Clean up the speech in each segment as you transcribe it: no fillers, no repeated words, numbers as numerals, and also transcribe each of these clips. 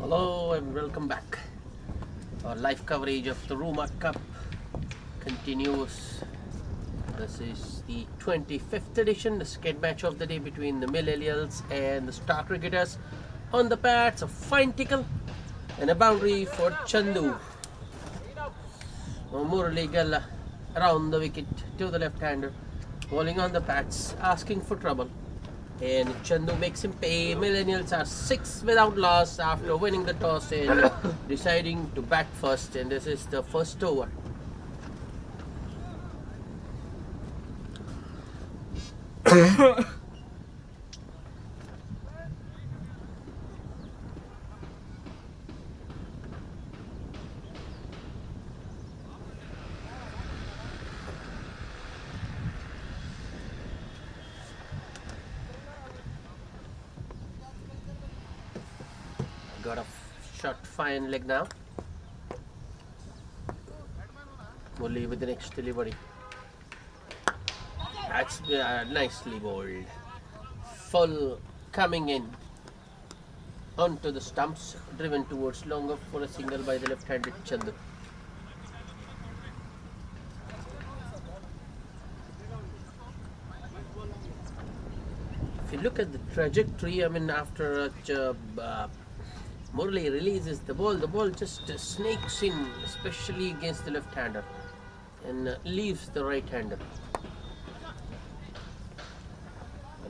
Hello and welcome back. Our live coverage of the Ruma Cup continues. This is the 25th edition, the second match of the day between the Millennials and the Star Cricketers. On the pads, a fine tickle and a boundary for Chandu. Murali around the wicket to the left-hander, bowling on the pads, asking for trouble. And Chandu makes him pay. Millennials are 6 without loss after winning the toss and deciding to bat first. And this is the first over. Got a shot fine leg now. Murali with the next delivery. That's nicely bowled. Full coming in onto the stumps, driven towards longer for a single by the left-handed Chandu. If you look at the trajectory, after Murali releases the ball just snakes in, especially against the left-hander, and leaves the right-hander.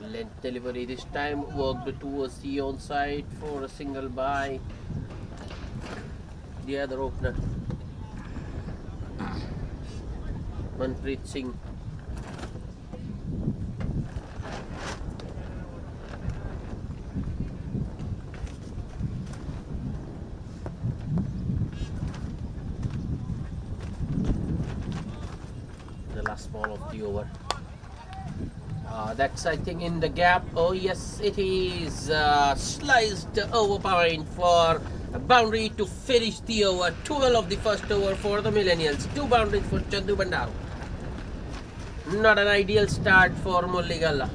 Length delivery this time, worked towards the onside for a single by the other opener, Manpreet Singh. The last ball of the over. That's, I think, in the gap. Oh yes, it is sliced over point for a boundary to finish the over. 12 of the first over for the Millennials. 2 boundaries for Chandu Bandaru. Not an ideal start for Mulligalla.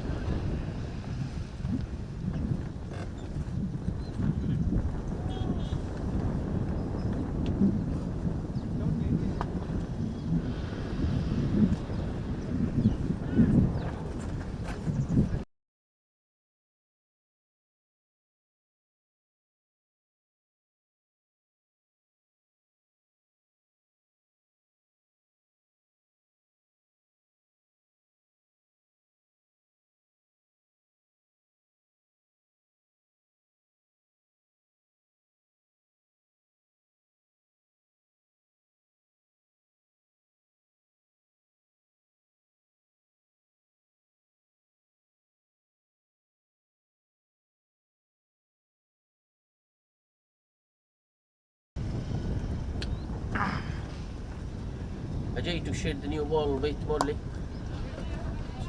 Ajay to shade the new ball with Murali.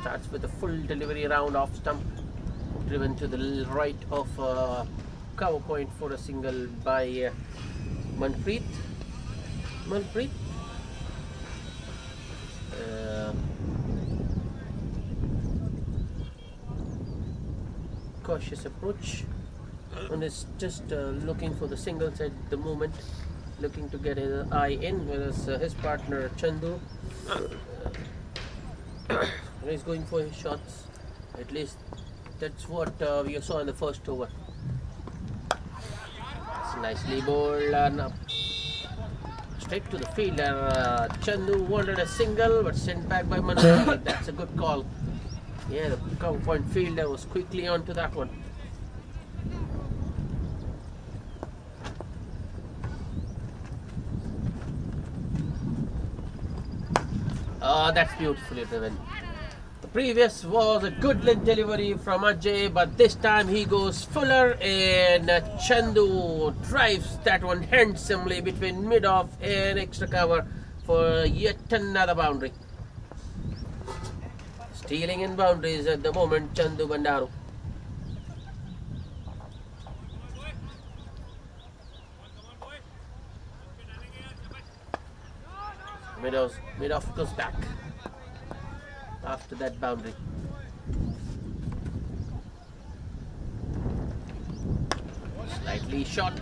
Starts with a full delivery round off stump, driven to the right of cover point for a single by Manpreet. Cautious approach, and is just looking for the singles at the moment, looking to get his eye in, whereas his partner Chandu is going for his shots. At least that's what we saw in the first over. It's nicely bowled and straight to the fielder. Chandu wanted a single but sent back by Manpreet. That's a good call. Yeah, the cover point fielder was quickly onto that one. That's beautifully driven. The previous was a good length delivery from Ajay, but this time he goes fuller, and Chandu drives that one handsomely between mid-off and extra cover for yet another boundary. Stealing in boundaries at the moment, Chandu Bandaru. Mid-off goes back after that boundary. Slightly short,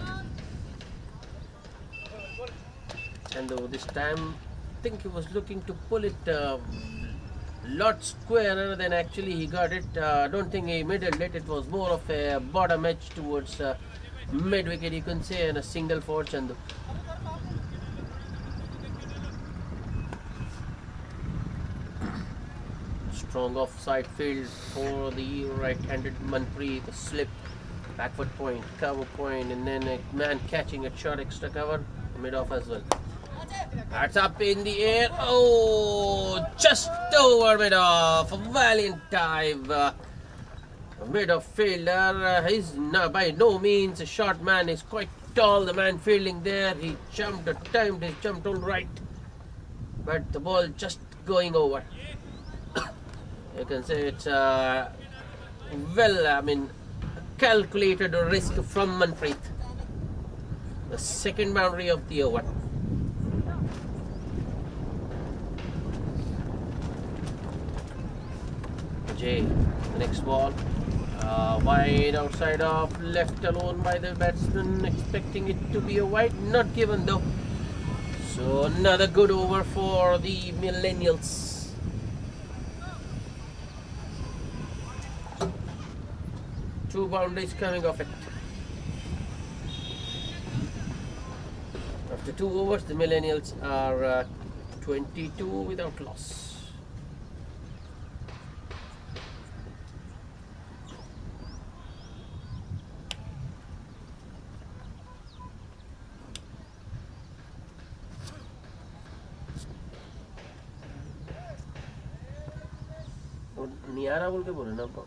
And though this time, I think he was looking to pull it lot squarer than actually he got it. I don't think he middled it. It was more of a bottom edge towards mid wicket, you can say, and a single for Chandu. Strong offside field for the right-handed Manpreet. The slip, backward point, cover point, and then a man catching a short extra cover, mid-off as well. That's up in the air. Oh, just over mid-off. Valiant dive. Mid-off fielder. He's by no means a short man. He's quite tall. The man fielding there. He jumped, timed his jump all right. But the ball just going over. You can say it's calculated risk from Manpreet. The second boundary of the over. Jay, the next ball, wide outside off, left alone by the batsman, expecting it to be a wide, not given though. So another good over for the Millennials. Two boundaries coming off it. After 2 overs, the Millennials are 22 without loss. नियारा बोल के बोले ना आपको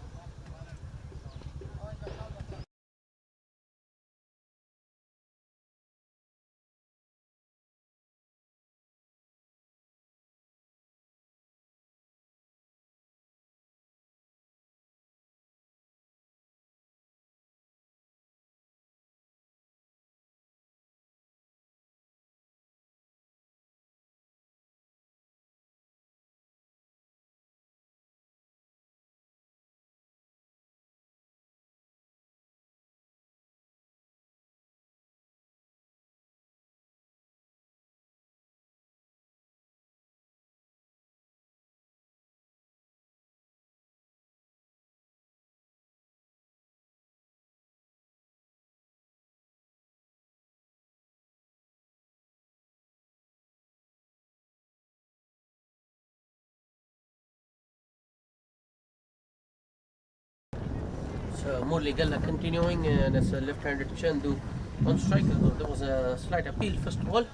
Murli Galla continuing, and as a left-handed Chandu on strike. There was a slight appeal first of all,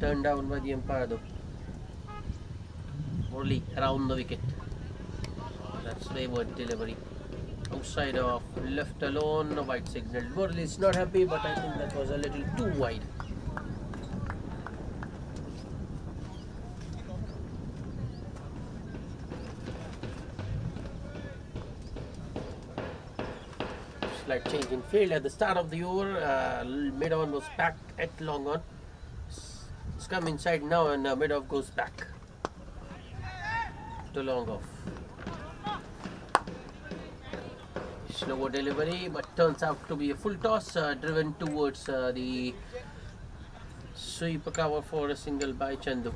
turned down by the umpire though. Murli around the wicket. That's wayward delivery. Outside of left alone, a white signal. Murli is not happy, but I think that was a little too wide. Slight change in field at the start of the over. Mid-on was back at long on. It's come inside now, and mid-off goes back to long off. Slower delivery, but turns out to be a full toss, driven towards the sweeper cover for a single by Chandu.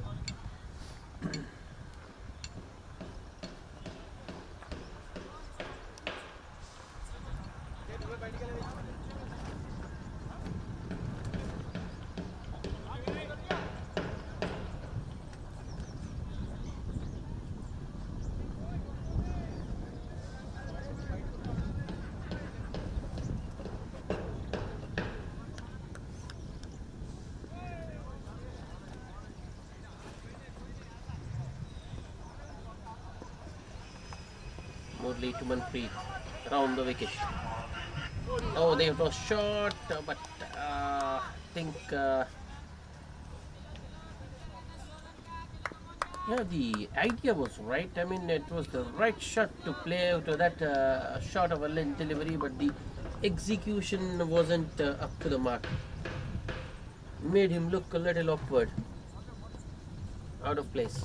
Murli to Manpreet around the wicket. Oh, they was short, but I think yeah, the idea was right. I mean, it was the right shot to play to that shot of a length delivery, but the execution wasn't up to the mark. Made him look a little awkward, out of place.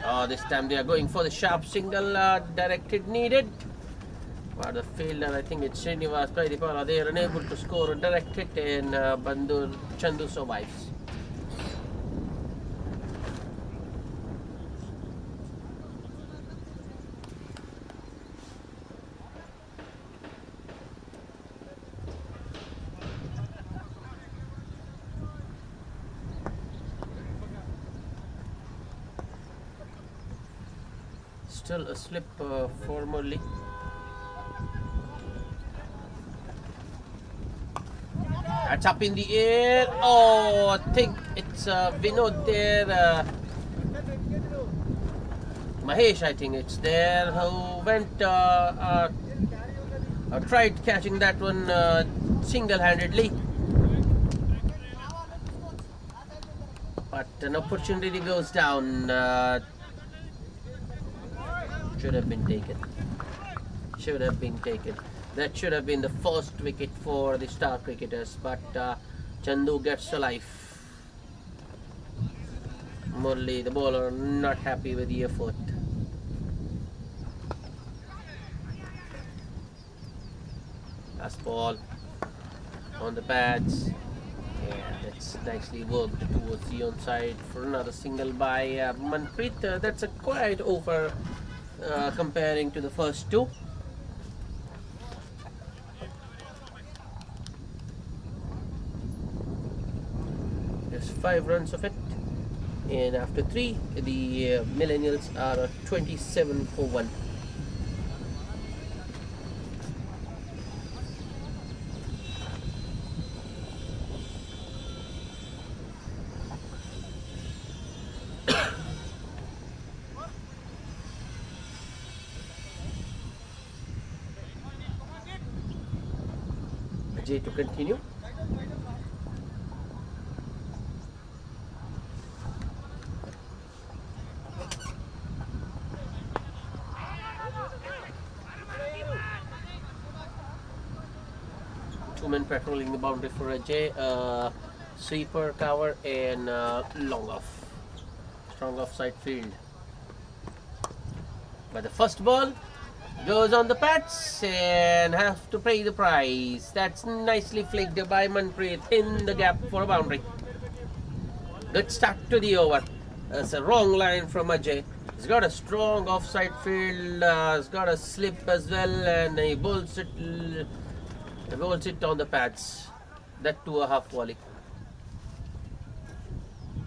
Oh, this time they are going for the sharp single, directed needed. But the fielder, I think it's Srinivas Praidipala, they are unable to score a direct hit, and Chandu survives. Still a slip for Murli. That's up in the air. Oh, I think it's Vinod there. Mahesh, I think it's there, who went tried catching that one single-handedly. But an opportunity goes down. Should have been taken. Should have been taken. That should have been the first wicket for the Star Cricketers, but Chandu gets a life. Murli, the bowler, not happy with the effort. Last ball on the pads. Yeah, that's nicely worked towards the onside for another single by Manpreet. That's a quiet over comparing to the first two. There's 5 runs of it, and after 3, the Millennials are 27 for 1. Ajay to continue. Two men patrolling the boundary for Ajay. Sweeper, cover, and long off. Strong offside field. But the first ball goes on the pads and have to pay the price. That's nicely flicked by Manpreet in the gap for a boundary. Good start to the over. That's a wrong line from Ajay. He's got a strong offside field. He's got a slip as well, and he bowls it on the pads. That to a half volley.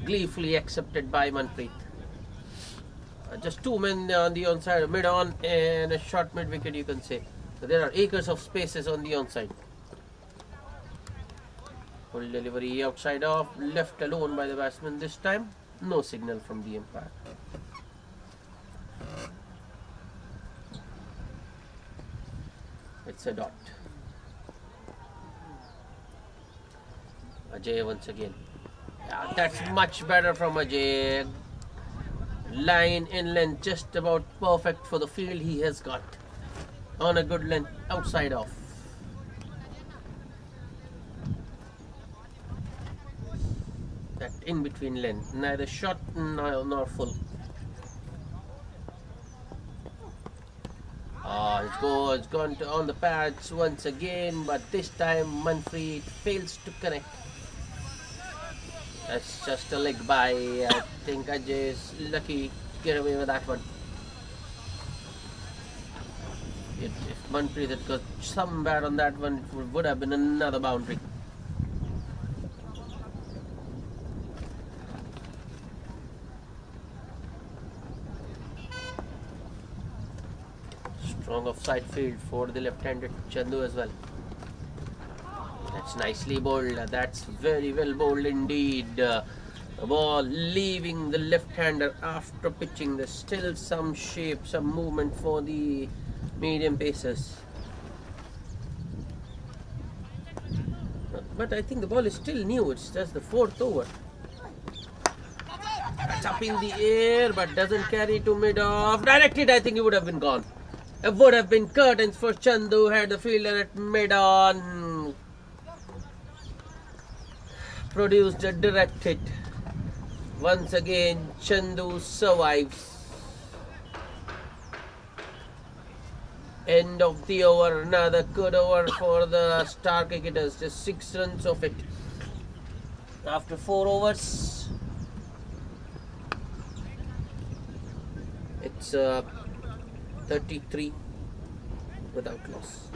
Gleefully accepted by Manpreet. Just 2 men on the onside, mid-on and a short mid-wicket, you can say. So there are acres of spaces on the onside. Full delivery outside off, left alone by the batsman this time. No signal from the umpire. It's a dot. Ajay once again. Yeah, that's much better from Ajay. Line in length, just about perfect for the field he has got. On a good length, outside off. That in between length, neither short nor full. It's gone on the pads once again, but this time Manpreet fails to connect. That's just a leg by. I think Ajay is lucky to get away with that one. If Manpreet had got some bat on that one, it would have been another boundary. Strong offside field for the left-handed Chandu as well. That's nicely bowled. That's very well bowled indeed. The ball leaving the left-hander after pitching. There's still some shape, some movement for the medium pacers. But I think the ball is still new. It's just the 4th over. It's up in the air, but doesn't carry to mid-off. Directed, I think it would have been gone. It would have been curtains for Chandu had the fielder at mid-on. Produced a direct hit. Once again, Chandu survives. End of the over. Another good over for the star cricketers. Just 6 runs of it after 4 overs. It's 33 without loss.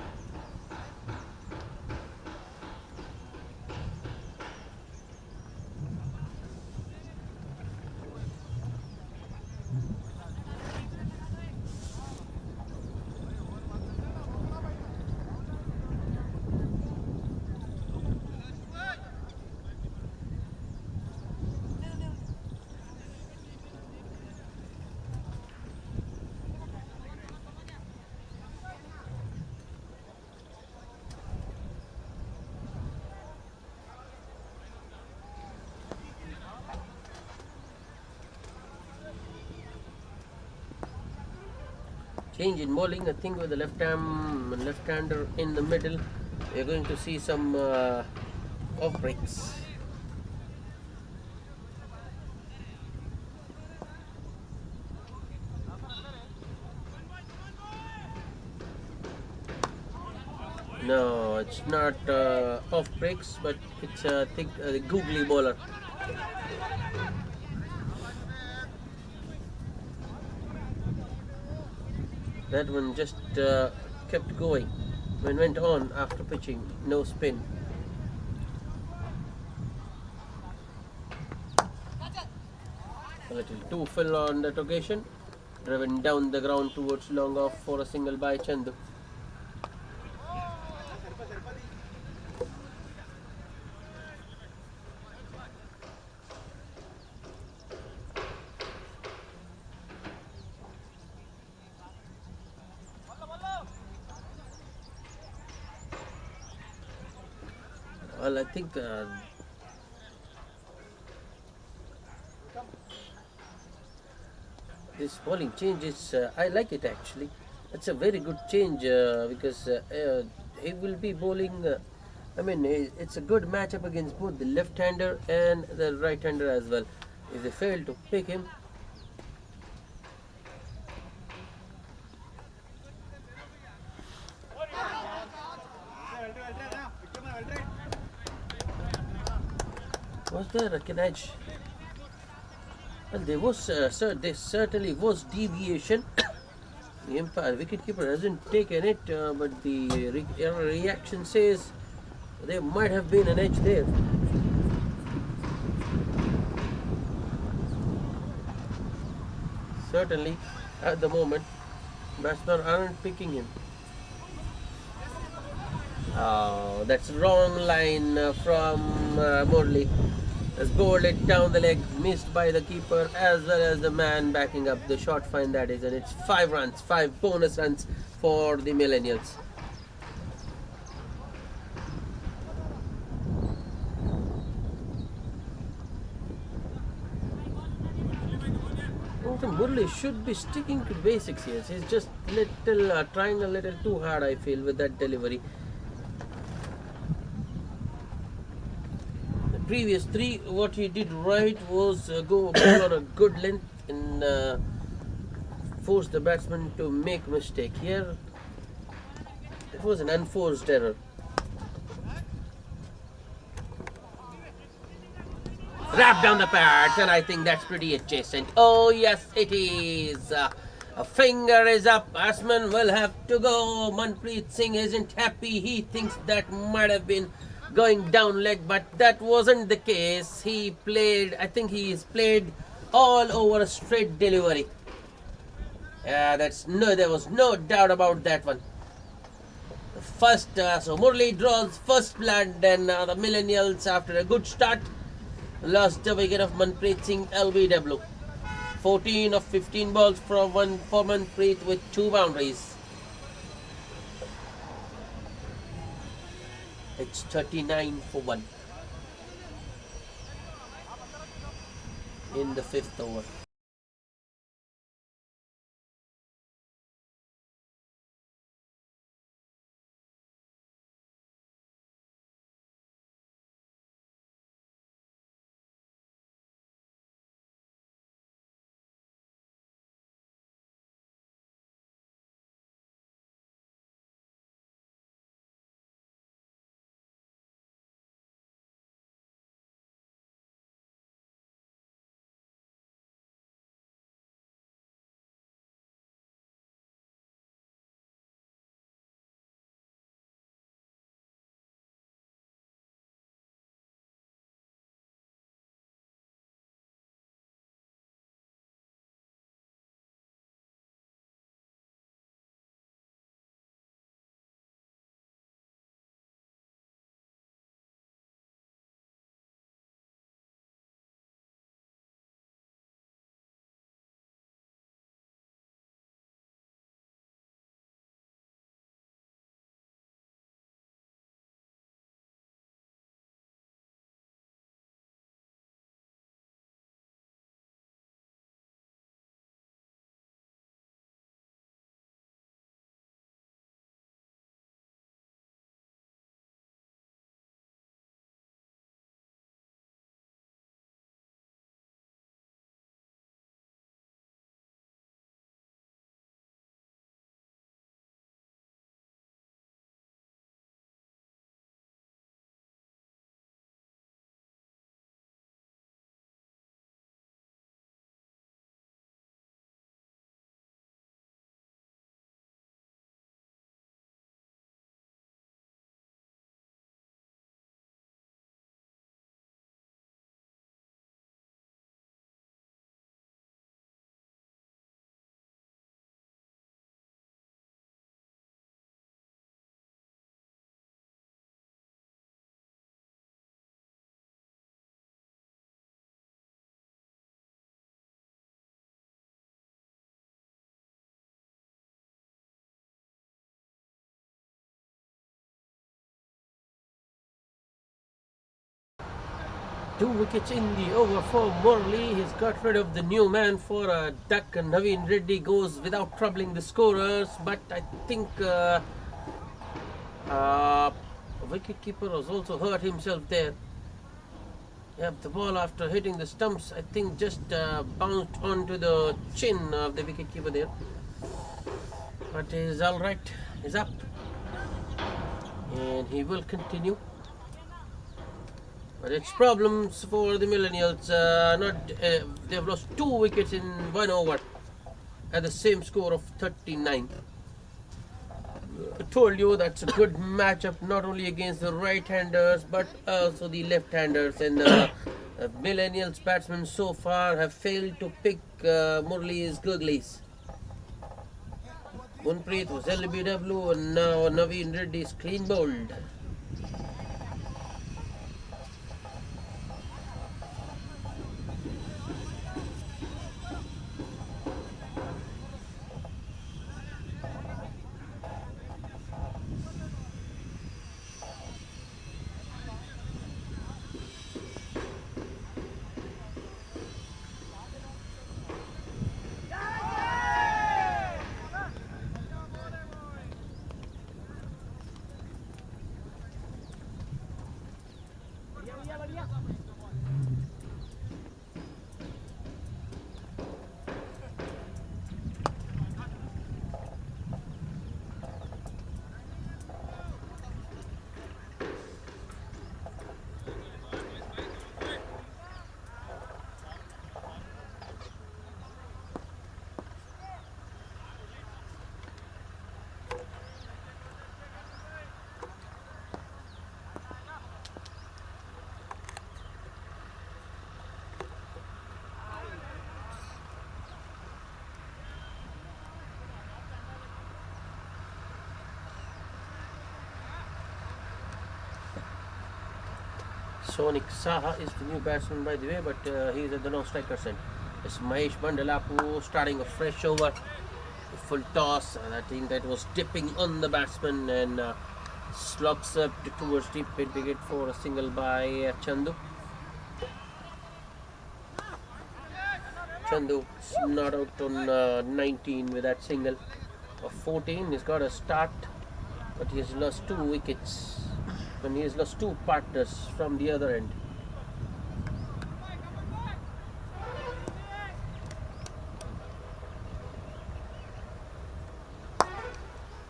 Change in bowling. I think with the left-hander in the middle, we're going to see some off breaks. No, it's not off breaks, but it's a googly bowler. That one just kept going. Went on after pitching, no spin. A little two fill on that occasion, driven down the ground towards long off for a single by Chandu. Well, I think this bowling change is, I like it actually. It's a very good change because he will be bowling. It's a good matchup against both the left-hander and the right-hander as well. If they fail to pick him, was there an edge? Well, there was, there certainly was deviation. The umpire, wicketkeeper hasn't taken it, but the reaction says there might have been an edge there. Certainly, at the moment, batsmen aren't picking him. Oh, that's wrong line from Morley. Has bowled it down the leg, missed by the keeper as well as the man backing up the short fine that is, and it's 5 runs, 5 bonus runs for the Millennials. Murli should be sticking to basics here. He's just trying a little too hard, I feel, with that delivery. Previous 3, what he did right was go on a good length and force the batsman to make mistake. Here it was an unforced error. Wrap down the pads, and I think that's pretty adjacent. Oh yes, it is. A finger is up. Batsman will have to go. Manpreet Singh isn't happy. He thinks that might have been going down leg, but that wasn't the case. He played, I think he's played all over a straight delivery. Yeah, there was no doubt about that one. First, so Murli draws first blood, and the Millennials, after a good start, lost the wicket of Manpreet Singh LBW. 14 of 15 balls for Manpreet with 2 boundaries. It's 39 for 1 in the 5th over. 2 wickets in the over for Murli. He's got rid of the new man for a duck, and Naveen Reddy goes without troubling the scorers. But I think wicketkeeper has also hurt himself there. Yep, the ball after hitting the stumps, I think just bounced onto the chin of the wicketkeeper there. But he's alright, he's up. And he will continue. But it's problems for the Millennials. They've lost 2 wickets in 1 over at the same score of 39. I told you that's a good matchup, not only against the right-handers but also the left-handers. And Millennials batsmen so far have failed to pick Murli's googlies. Munpreet was LBW and now Naveen Reddy is clean bowled. Sonic Saha is the new batsman, by the way, but he's at the no-striker end. It's Mahesh Mandalapu starting a fresh over. A full toss, and I think that was dipping on the batsman and slops up towards deep mid wicket for a single by Chandu. Chandu not out on 19 with that single of 14. He's got a start, but he has lost 2 wickets. And he has lost 2 partners from the other end.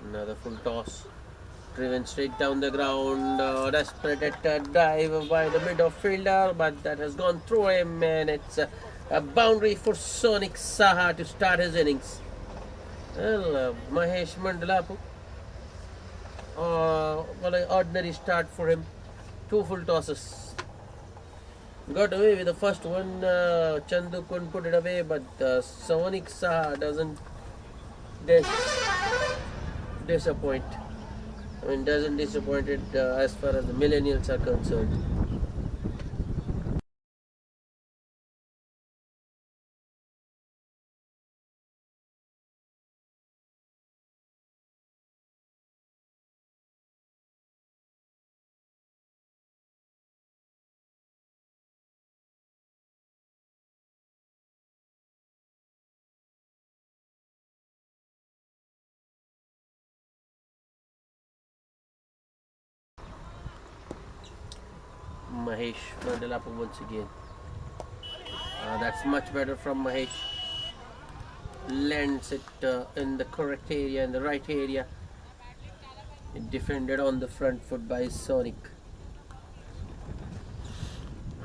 Another full toss, driven straight down the ground. Desperate at a dive by the midfielder, but that has gone through him, and it's a boundary for Sonic Saha to start his innings. Well, Mahesh Mandalapu. Well, an ordinary start for him. 2 full tosses. Got away with the first one. Chandu couldn't put it away, but Sonic Saha doesn't disappoint. I mean, doesn't disappoint it as far as the Millennials are concerned. Mahesh Mandalapu once again. That's much better from Mahesh. Lands it in the correct area, in the right area. Defended on the front foot by Sonic.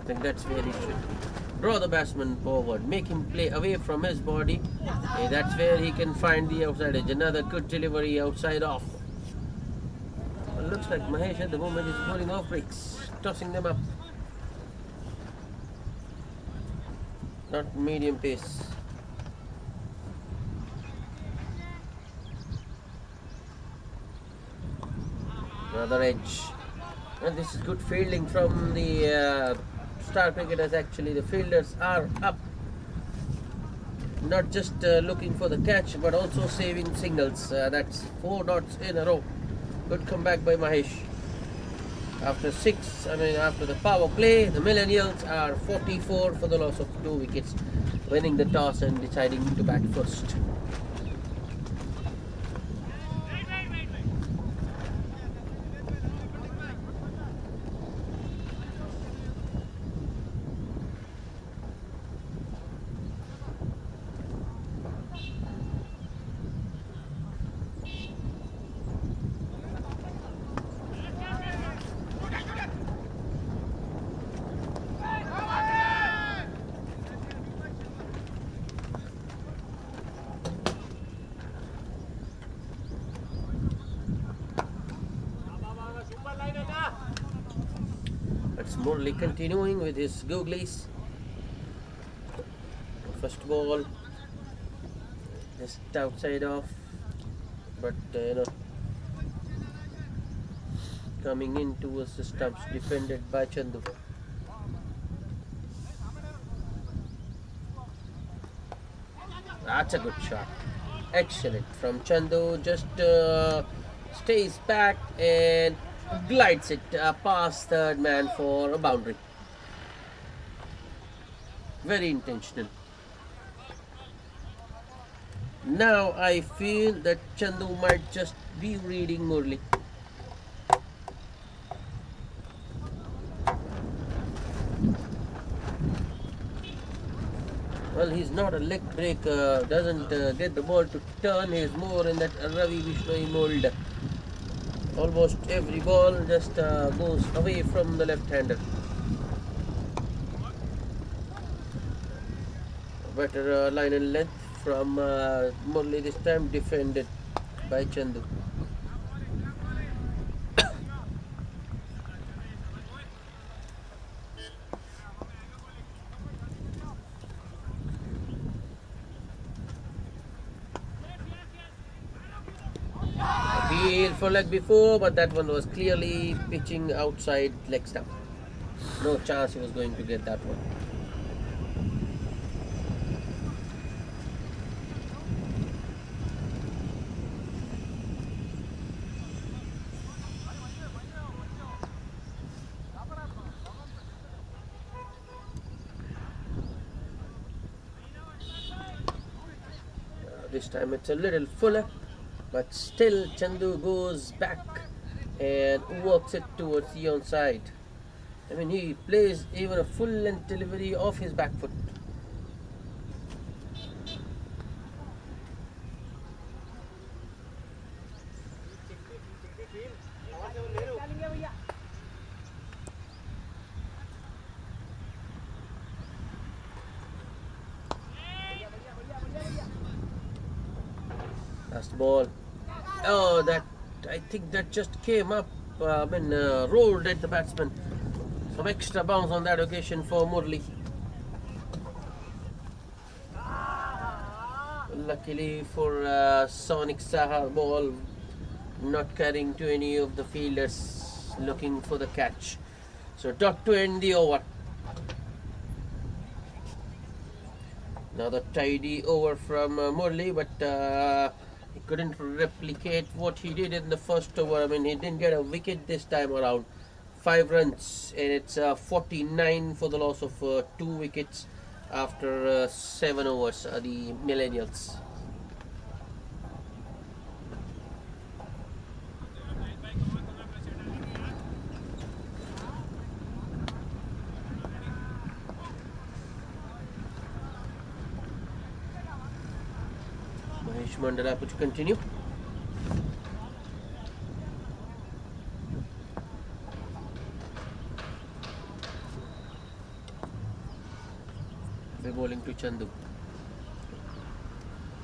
I think that's where he should draw the batsman forward, make him play away from his body. That's where he can find the outside edge. Another good delivery outside off. Well, looks like Mahesh at the moment is bowling off breaks, tossing them up. Not medium pace. Another edge. And this is good fielding from the star cricketers. Actually, the fielders are up, not just looking for the catch but also saving singles. That's 4 dots in a row. Good comeback by Mahesh. After the power play, the Millennials are 44 for the loss of 2 wickets, winning the toss and deciding to bat first. That's Murli continuing with his googlies. First ball, just outside off, but coming in towards the stumps, defended by Chandu. That's a good shot. Excellent from Chandu. Just stays back and glides it past third man for a boundary. Very intentional. Now I feel that Chandu might just be reading Murli. Well, he's not a leg breaker, doesn't get the ball to turn, he's more in that Ravi Bishnoi mold. Almost every ball just goes away from the left-hander. Better line and length from Murli this time, defended by Chandu. Appeal for leg before, but that one was clearly pitching outside leg stump. No chance he was going to get that one. This time it's a little fuller, but still Chandu goes back and works it towards the onside. I mean, he plays even a full length delivery off his back foot. Last ball. Oh, I think that just came up, rolled at the batsman. Some extra bounce on that occasion for Murli. Luckily for Sonic Saha, ball not carrying to any of the fielders looking for the catch. So dot to end the over. Another tidy over from Murli, but he couldn't replicate what he did in the first over. I mean, he didn't get a wicket this time around. 5 runs, and it's 49 for the loss of 2 wickets after 7 overs, the Millennials. Mahesh Mandala to continue. They're bowling to Chandu.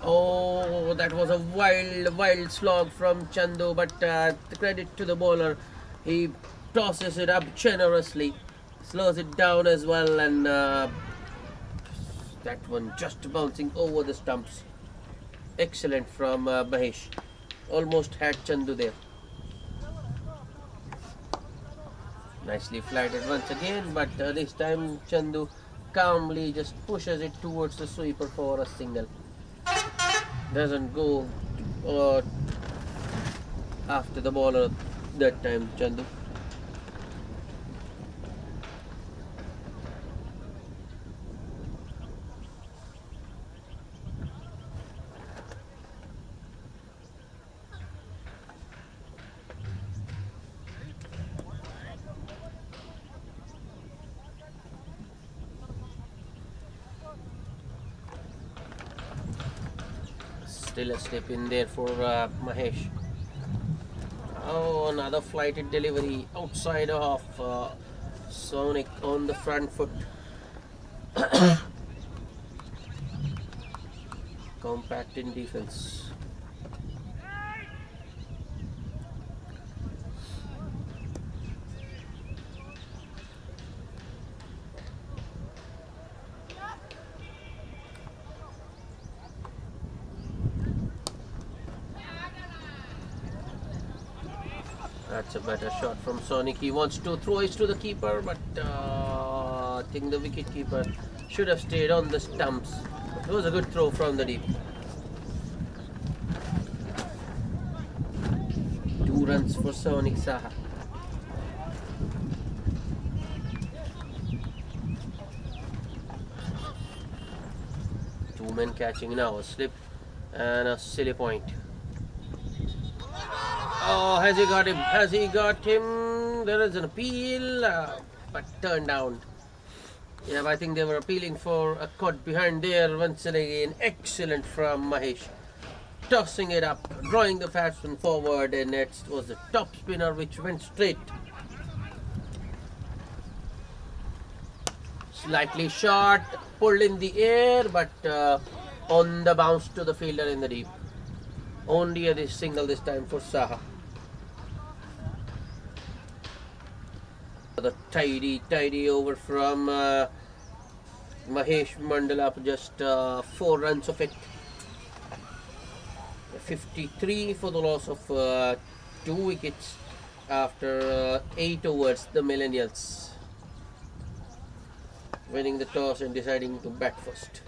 Oh, that was a wild slog from Chandu, but the credit to the bowler. He tosses it up generously, slows it down as well, and that one just bouncing over the stumps. Excellent from Mahesh. Almost had Chandu there. Nicely flighted once again, but this time Chandu calmly just pushes it towards the sweeper for a single. Doesn't go after the bowler that time, Chandu. Still a slip in there for Mahesh. Oh, another flighted delivery outside of Sonic on the front foot. Compact in defense. That's a better shot from Sonic. He wants to throw it to the keeper, but I think the wicket keeper should have stayed on the stumps. It was a good throw from the deep. 2 runs for Sonic Saha. Two men catching now. A slip and a silly point. Oh, has he got him? Has he got him? There is an appeal, but turned down. Yeah, I think they were appealing for a cut behind there. Once again, excellent from Mahesh. Tossing it up, drawing the batsman forward, and it was the top spinner which went straight. Slightly short, pulled in the air, but on the bounce to the fielder in the deep. Only a single this time for Saha. The tidy over from Mahesh Mandala, just 4 runs of it. 53 for the loss of 2 wickets after 8 overs. The Millennials winning the toss and deciding to bat first.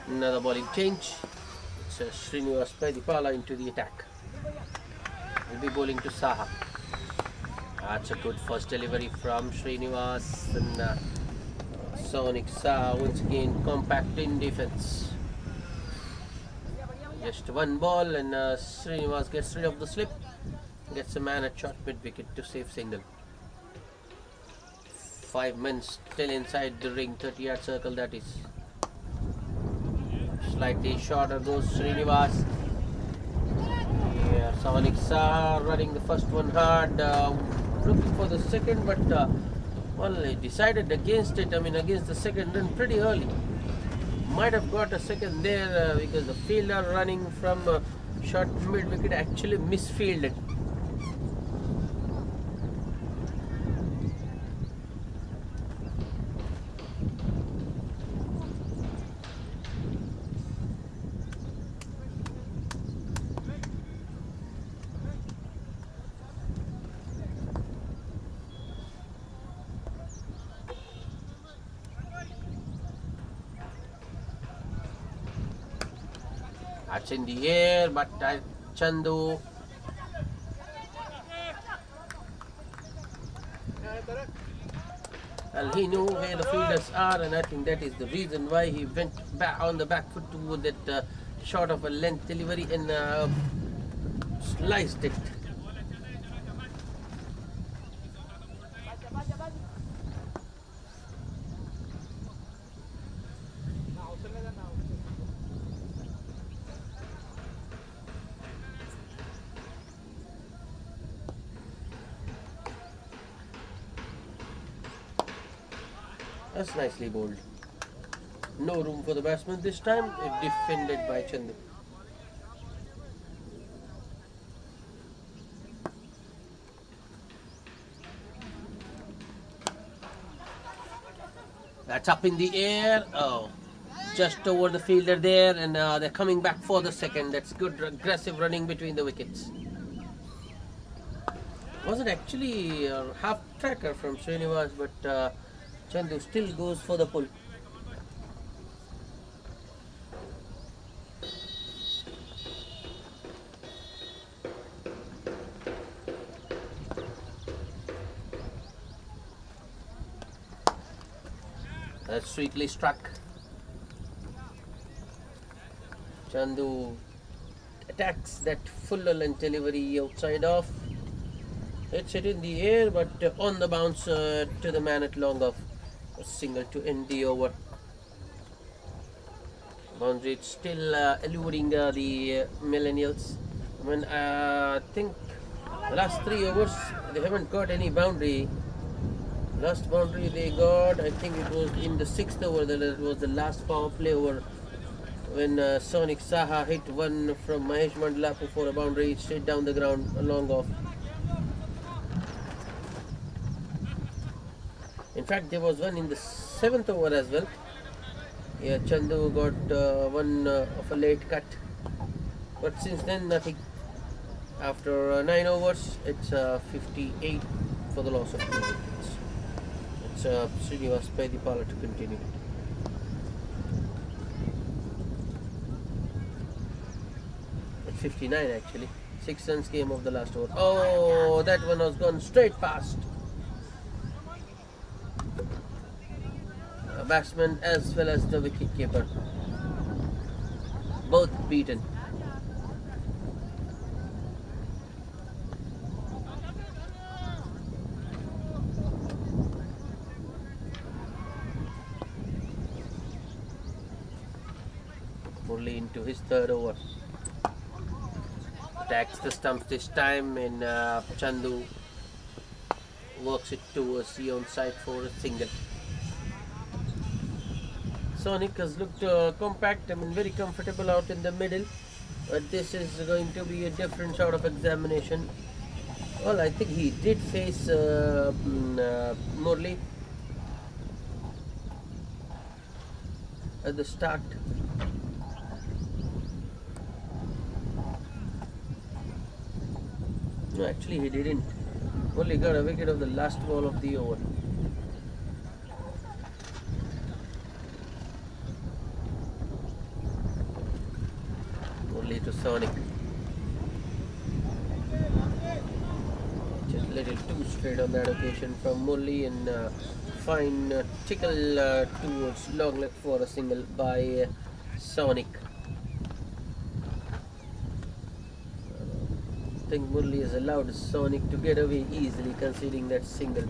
Another bowling change. It's Srinivas Pedipala into the attack. He'll be bowling to Saha. That's a good first delivery from Srinivas, and Sonic Saha once again compact in defense. Just 1 ball, and Srinivas gets rid of the slip. Gets a man at short mid wicket to save single. 5 men still inside the ring, 30-yard circle that is. Slightly shorter goes Srinivas. Yeah, Sonic Saha running the first one hard, looking for the second, but well, he decided against it. I mean, against the second run pretty early. Might have got a second there because the fielder running from short mid wicket actually misfielded. That's in the air, but Chandu well, he knew where the fielders are, and I think that is the reason why he went back on the back foot to that short of a length delivery and sliced it. That's nicely bowled. No room for the batsman this time, defended by Chandu. That's up in the air. Oh, just over the fielder there, and they're coming back for the second. That's good aggressive running between the wickets. Wasn't actually a half tracker from Srinivas, but Chandu still goes for the pull. Sweetly struck. Chandu attacks that full length delivery outside off. Hits it in the air, but on the bounce to the man at long off. A single to end the over. Boundary still eluding the Millennials. I mean, I think the last 3 overs they haven't got any boundary. Last boundary they got, I think it was in the 6th over. That it was the last power play over when Sonic Saha hit one from Mahesh Mandlapu for a boundary straight down the ground, a long off. In fact, there was one in the 7th over as well. Yeah, Chandu got one of a late cut, but since then nothing. After 9 overs, it's 58 for the loss of 2 wickets. It's Srinivas Pedipala to continue. It's 59 actually. 6 runs came off the last over. Oh, that one was gone straight past. A batsman as well as the wicket keeper, both beaten. Murli into his 3rd over. Attacks the stumps this time, and Chandu works it towards the onside for a single. Sonic has looked compact, I mean very comfortable out in the middle, but this is going to be a different sort of examination. Well, I think he did face Murli at the start. No, actually he didn't. Only got a wicket of the last ball of the over. Only to Sonic. Just a little too straight on that occasion from Murli, and fine tickle towards long leg for a single by Sonic. I think Murli has allowed Sonic to get away easily, conceding that single.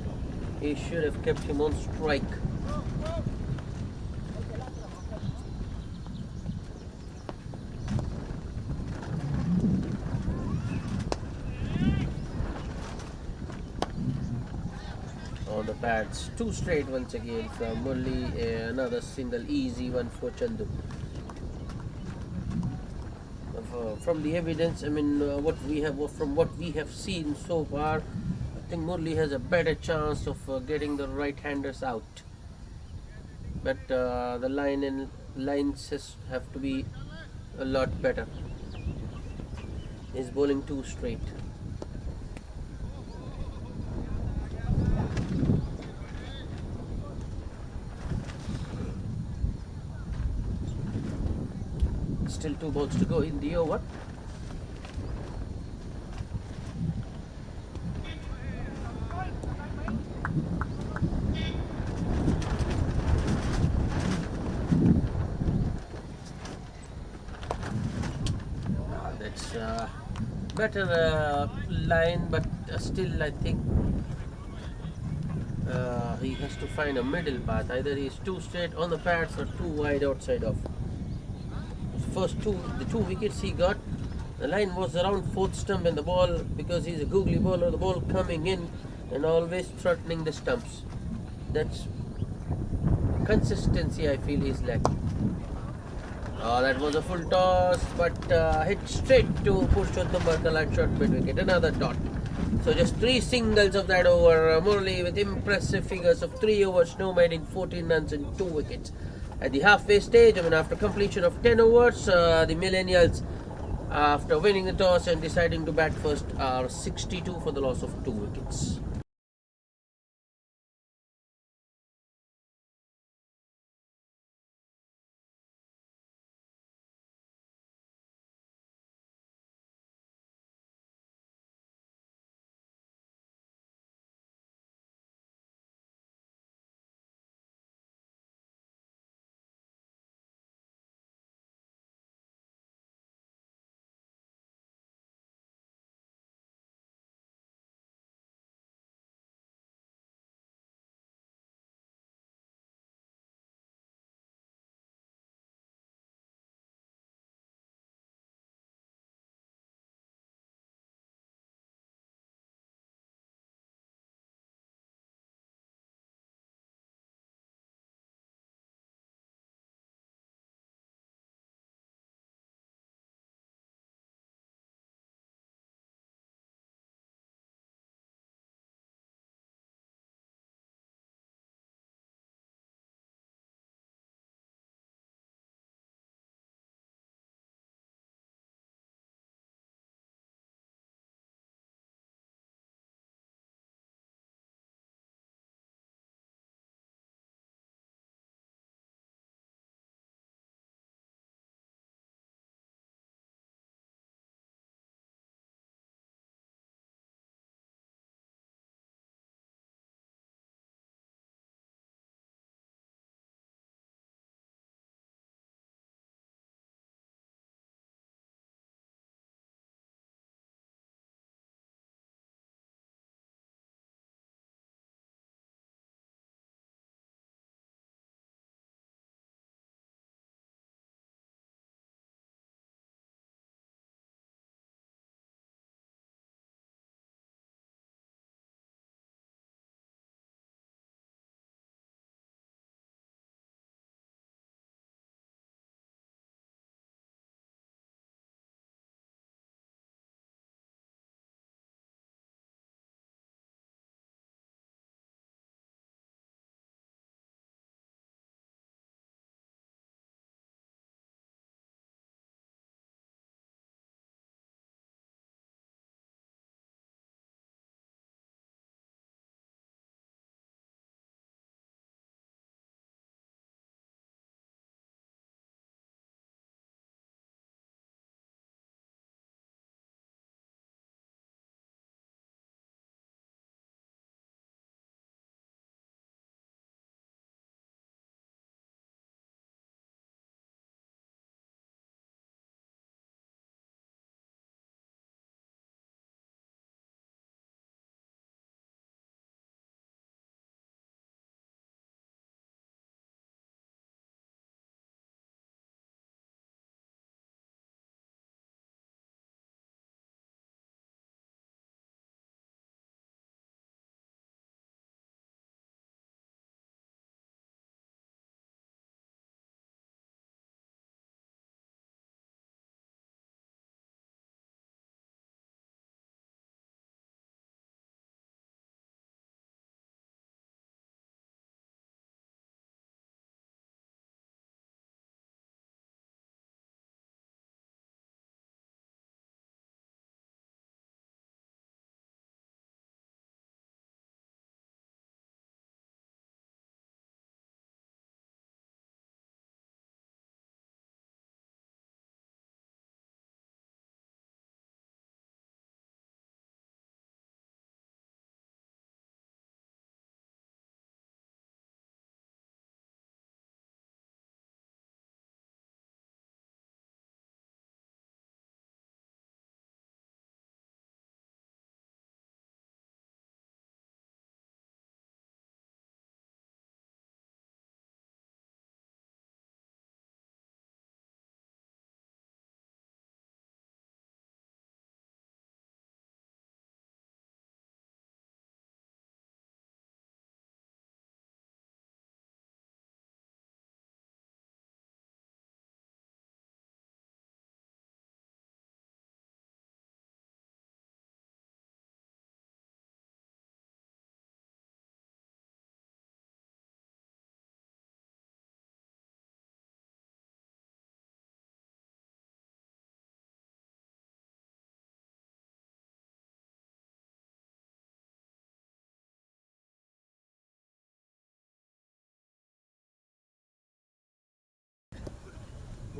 He should have kept him on strike. On the pads, 2 straight once again from Murli. Another single, easy one for Chandu. From the evidence, I mean, from what we have seen so far, I think Murli has a better chance of getting the right-handers out. But the lines have to be a lot better. He's bowling 2 straight. Still 2 balls to go in the over. That's better line, but still I think he has to find a middle path. Either he's 2 straight on the pads or 2 wide outside off. The 2 wickets he got, the line was around 4th stump, and the ball, because he's a googly bowler, the ball coming in and always threatening the stumps. That's consistency I feel is lacking. Oh, that was a full toss, but hit straight to Purushottam Barkal at short mid wicket. Another dot. So just 3 singles of that over. Murli with impressive figures of 3 overs, no made in 14 runs and 2 wickets. At the halfway stage, I mean after completion of 10 overs, the Millennials, after winning the toss and deciding to bat first, are 62 for the loss of 2 wickets.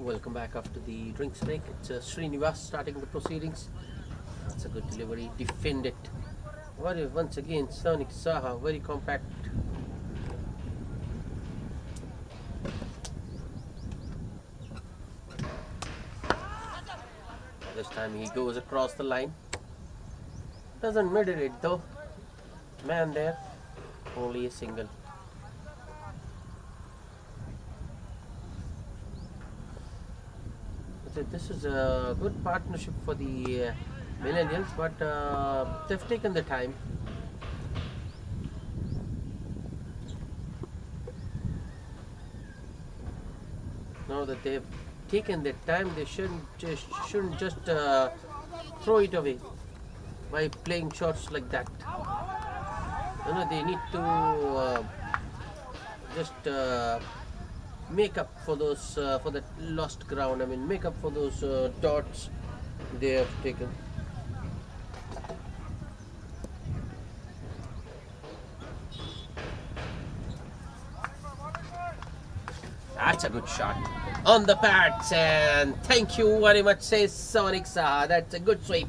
Welcome back after the drinks break. It's Srinivas starting the proceedings. That's a good delivery. Defend it. Once again, Sonic Saha, very compact. This time he goes across the line. Doesn't middle it though. Man there. Only a single. This is a good partnership for the Millennials, but they've taken the time. Now that they've taken their time, they shouldn't just throw it away by playing shots like that. You know, they need to just make up for those for that lost ground. I mean, make up for those dots they have taken. That's a good shot on the pads, and thank you very much, says Sonic Saha. That's a good sweep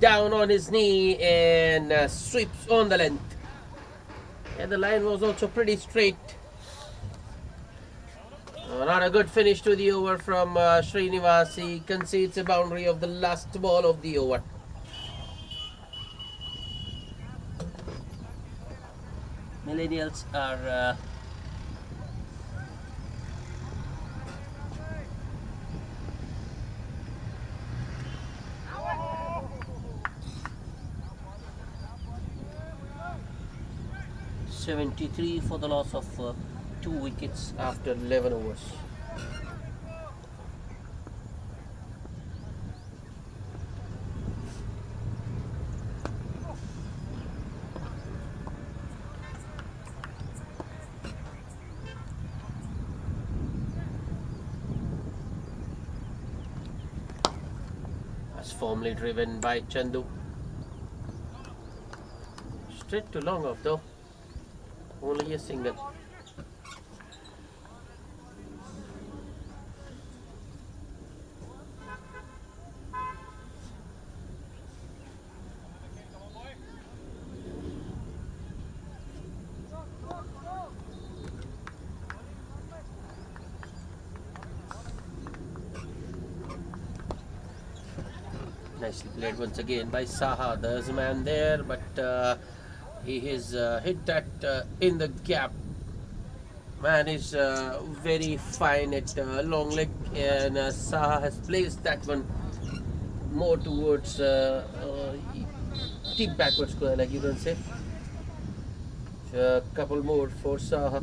down on his knee and sweeps on the length. And the line was also pretty straight. Not a good finish to the over from Srinivas. He concedes a boundary of the last ball of the over. Millennials are .73 for the loss of 2 wickets after 11 overs. That's firmly driven by Chandu. Straight to long off though. Only a single. Nicely played once again by Saha. There's a man there, but he is hit that in the gap. Man is very fine at long leg, and Saha has placed that one more towards deep backward square, like you can say. A couple more for Saha.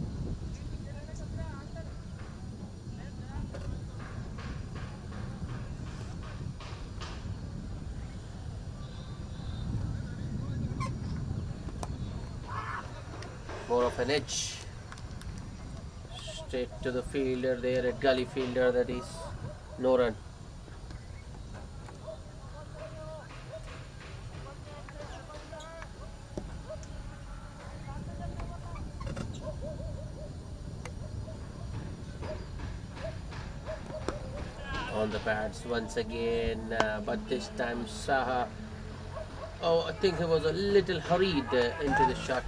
More of an edge. Straight to the fielder there, at gully fielder, that is no run. On the pads once again, but this time Saha, I think he was a little hurried into the shot.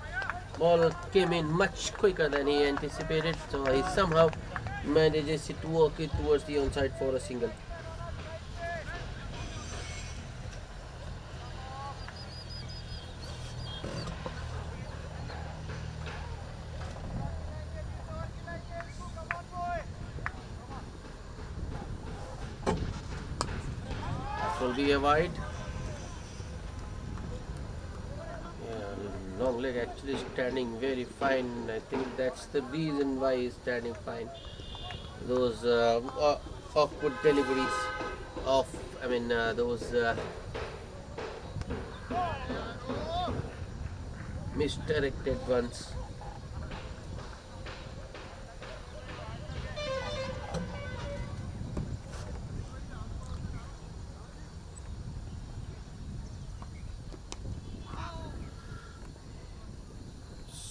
Ball came in much quicker than he anticipated, so he somehow manages to work it towards the onside for a single. That will be a wide. Long leg actually standing very fine. I think that's the reason why he's standing fine. Those awkward deliveries of, those misdirected ones.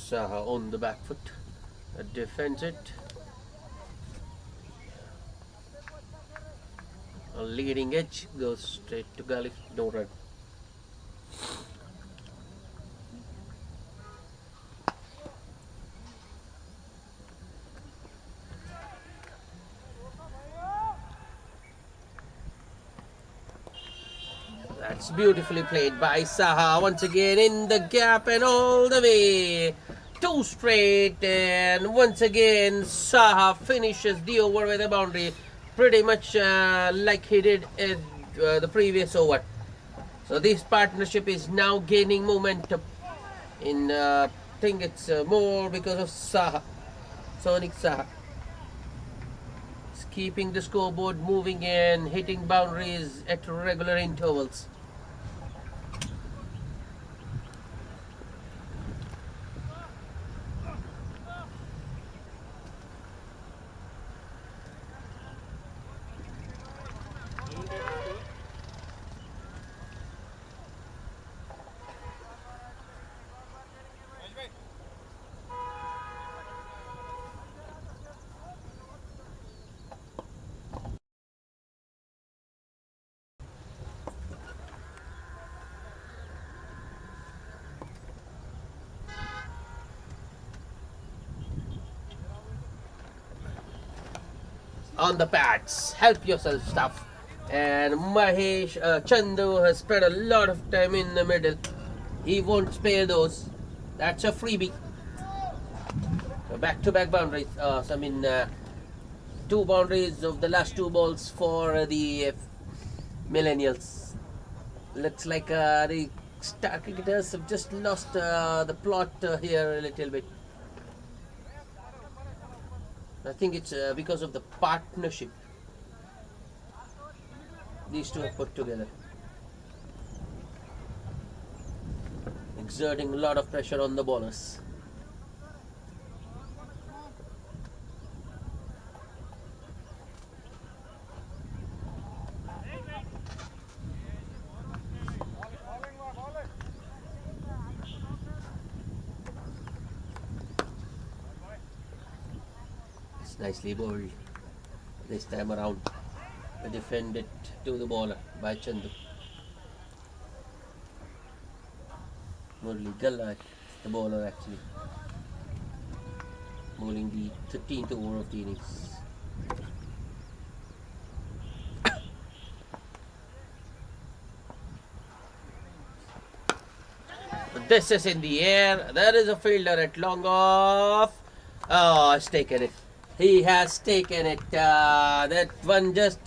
Saha on the back foot, defends it. leading edge, goes straight to gully, no run. That's beautifully played by Saha. Once again in the gap and all the way. Two straight, and once again Saha finishes the over with a boundary, pretty much like he did in the previous over. So this partnership is now gaining momentum. I think it's more because of Saha, Sonic Saha. It's keeping the scoreboard moving and hitting boundaries at regular intervals. On the pads, help yourself stuff. And Mahesh Chandu has spent a lot of time in the middle. He won't spare those. That's a freebie. So back-to-back boundaries. Two boundaries of the last two balls for the Millennials. Looks like the Star Cricketers have just lost the plot here a little bit. I think it's because of the partnership these two have put together, exerting a lot of pressure on the bowlers. It's nicely bowled this time around. Defended to the bowler by Chandu. Murli Galla, the bowler actually, bowling the 13th over of the innings. This is in the air. There is a fielder at long off. Oh, has taken it. He has taken it. That one just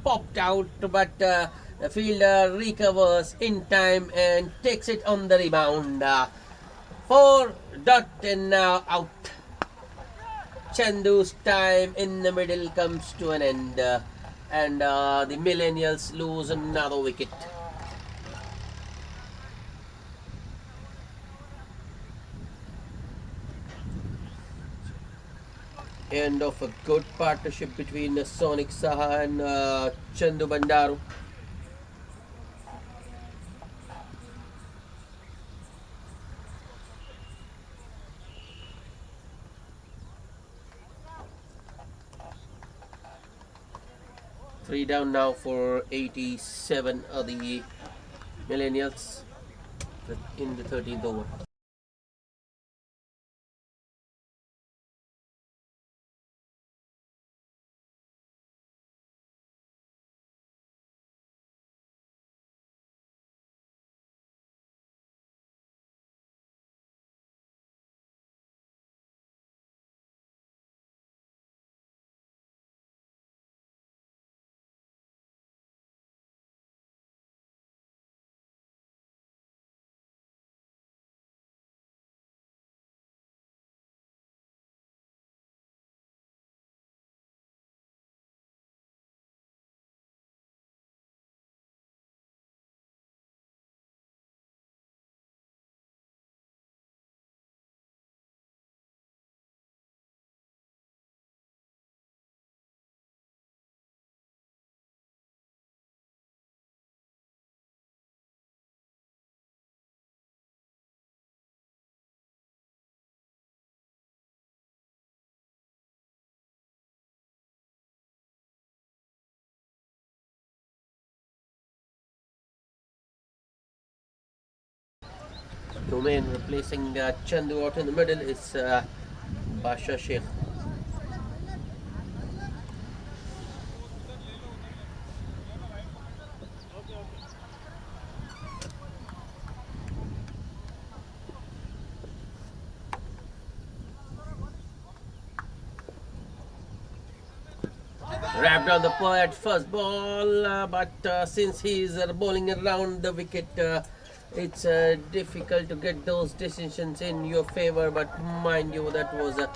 popped out, but the fielder recovers in time and takes it on the rebound. 4 dot and now out. Chandu's time in the middle comes to an end, and the Millennials lose another wicket. End of a good partnership between Sonic Saha and Chandu Bandaru. Three down now for 87 of the Millennials in the 13th over. Two men replacing Chandu out in the middle is Basha Sheikh. Wrapped on the poet first ball, but since he's bowling around the wicket, it's difficult to get those decisions in your favor. But mind you, that was a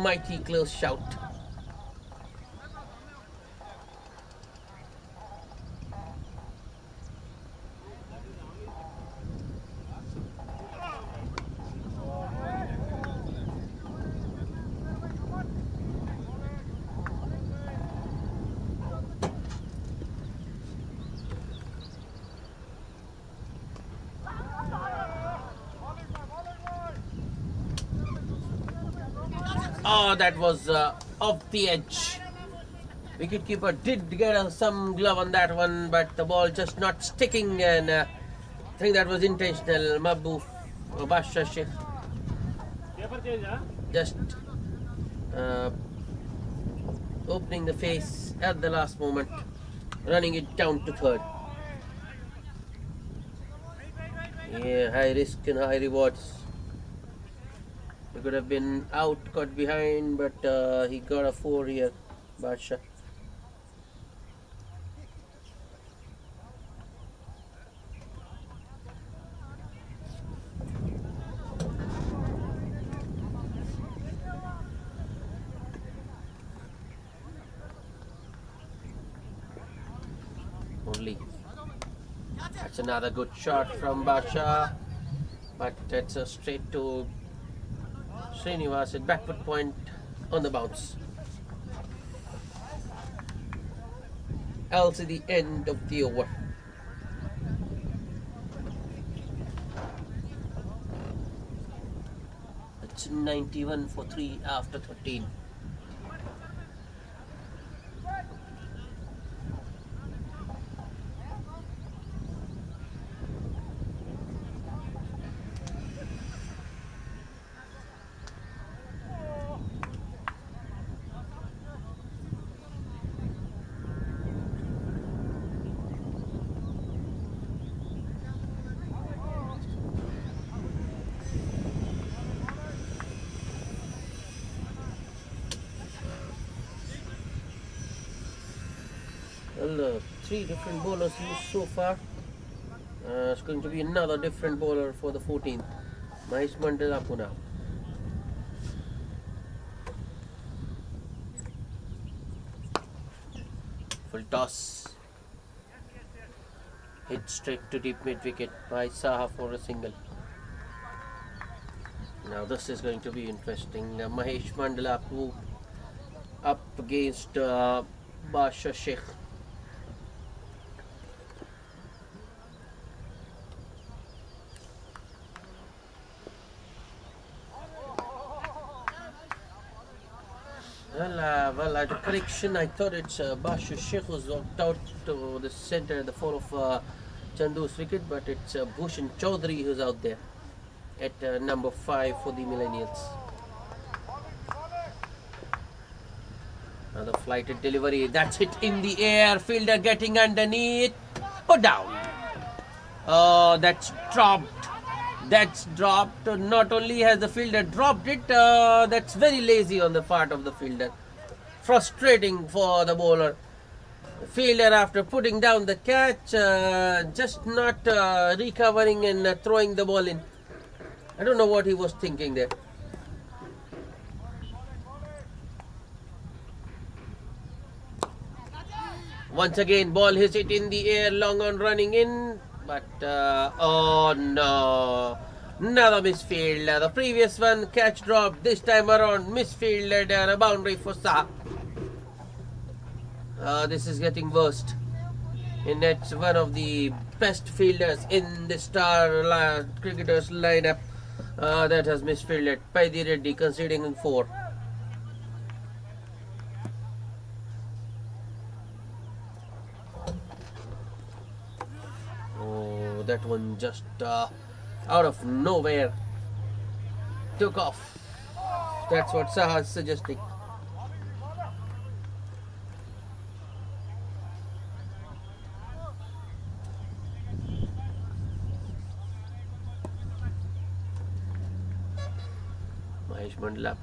mighty close shout. Oh, that was off the edge. Wicketkeeper did get some glove on that one, but the ball just not sticking, and I think that was intentional. Mabu Basha Sheikh just opening the face at the last moment, running it down to third. Yeah, high risk and high rewards. He could have been out, caught behind, but he got a 4 here, Basha. Only. That's another good shot from Basha, but it's a straight to Srinivas at backward point on the bounce. Else at the end of the over. It's 91 for 3 after 13. Well, 3 different bowlers used so far. It's going to be another different bowler for the 14th. Mahesh Mandela Pune. Full toss. Hit straight to deep mid wicket by Saha for a single. Now this is going to be interesting. Mahesh Mandela up against Basha Sheikh. Well, at a correction, I thought it's Basha Sheikh who's walked out to the center, the fall of Chandu's wicket, but it's Bhushan Chaudhary who's out there at number 5 for the Millennials. Another flighted delivery, that's hit in the air, fielder getting underneath, oh down. Oh, that's dropped. That's dropped. Not only has the fielder dropped it, that's very lazy on the part of the fielder. Frustrating for the bowler. The fielder, after putting down the catch, just not recovering and throwing the ball in. I don't know what he was thinking there. Once again, ball hits it in the air, long on running in. But, oh no, another misfield. The previous one, catch dropped. This time around, misfielded and a boundary for Saha. This is getting worst. And that's one of the best fielders in the star cricketers lineup that has misfielded. Paidi Reddy conceding 4. That one just out of nowhere took off. That's what Saha is suggesting. Mahesh Mandla.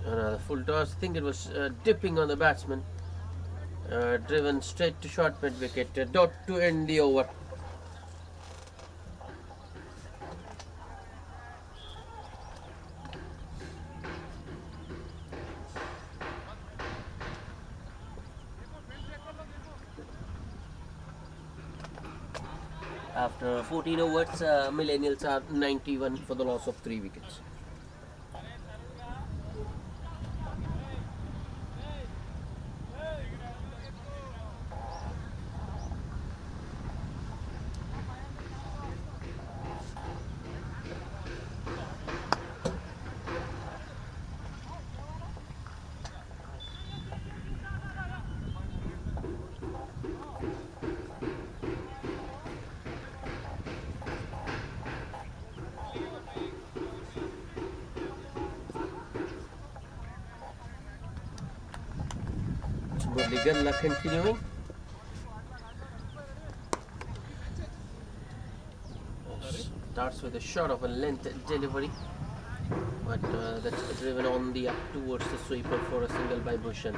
Another full toss. I think it was dipping on the batsman. Driven straight to short mid wicket. Dot to end the over. After 14 overs, Millennials are 91 for the loss of 3 wickets. Gunla continuing. Starts with a shot of a length delivery, but that's driven on the up towards the sweeper for a single by Bhushan.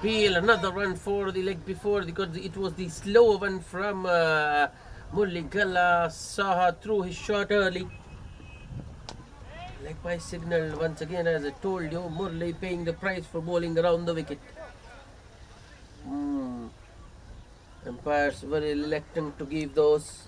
Peel, another run for the leg before because it was the slow one from Murli Galla. Saha threw his shot early. Leg by signal once again, as I told you, Murli paying the price for bowling around the wicket. Umpires very reluctant to give those.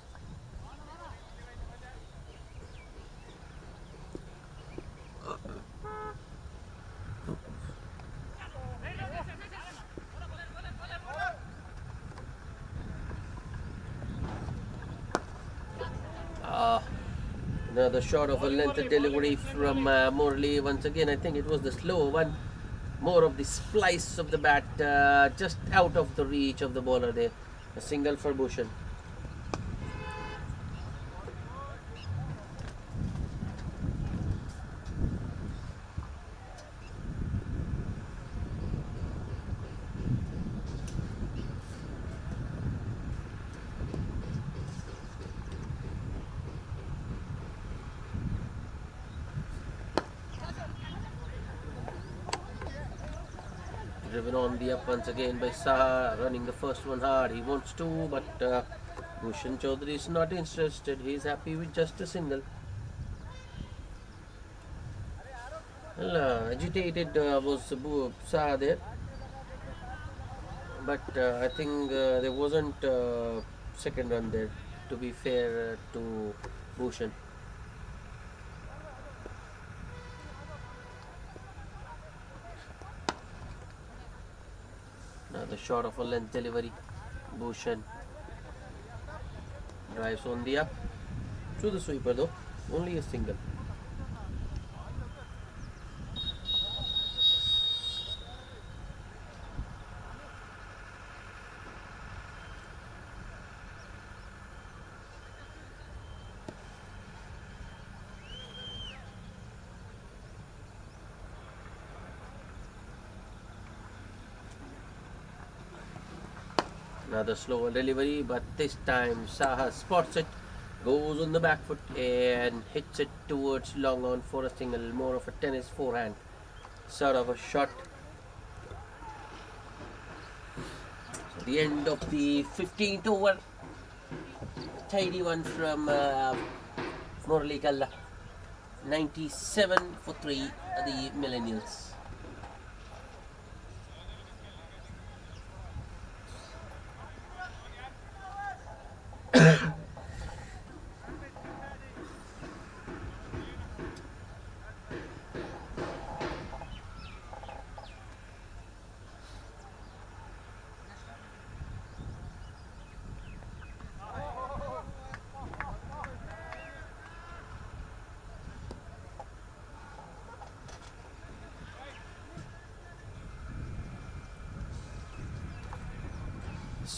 Another shot of a length delivery from Murli. Once again, I think it was the slow one. More of the splice of the bat, just out of the reach of the bowler there. A single for Bhushan. Driven on the up once again by Saha, running the first one hard. He wants to, but Bhushan Chaudhary is not interested. He is happy with just a single. Well, agitated was Saha there, but I think there wasn't second run there, to be fair to Bhushan. The shot of a length delivery. Bhushan drives on the up to the sweeper, though only a single. Another slower delivery, but this time Saha spots it, goes on the back foot and hits it towards long on for a single. More of a tennis forehand sort of a shot. So the end of the 15th over. Tidy one from Murli Galla. 97 for 3 at the Millennials.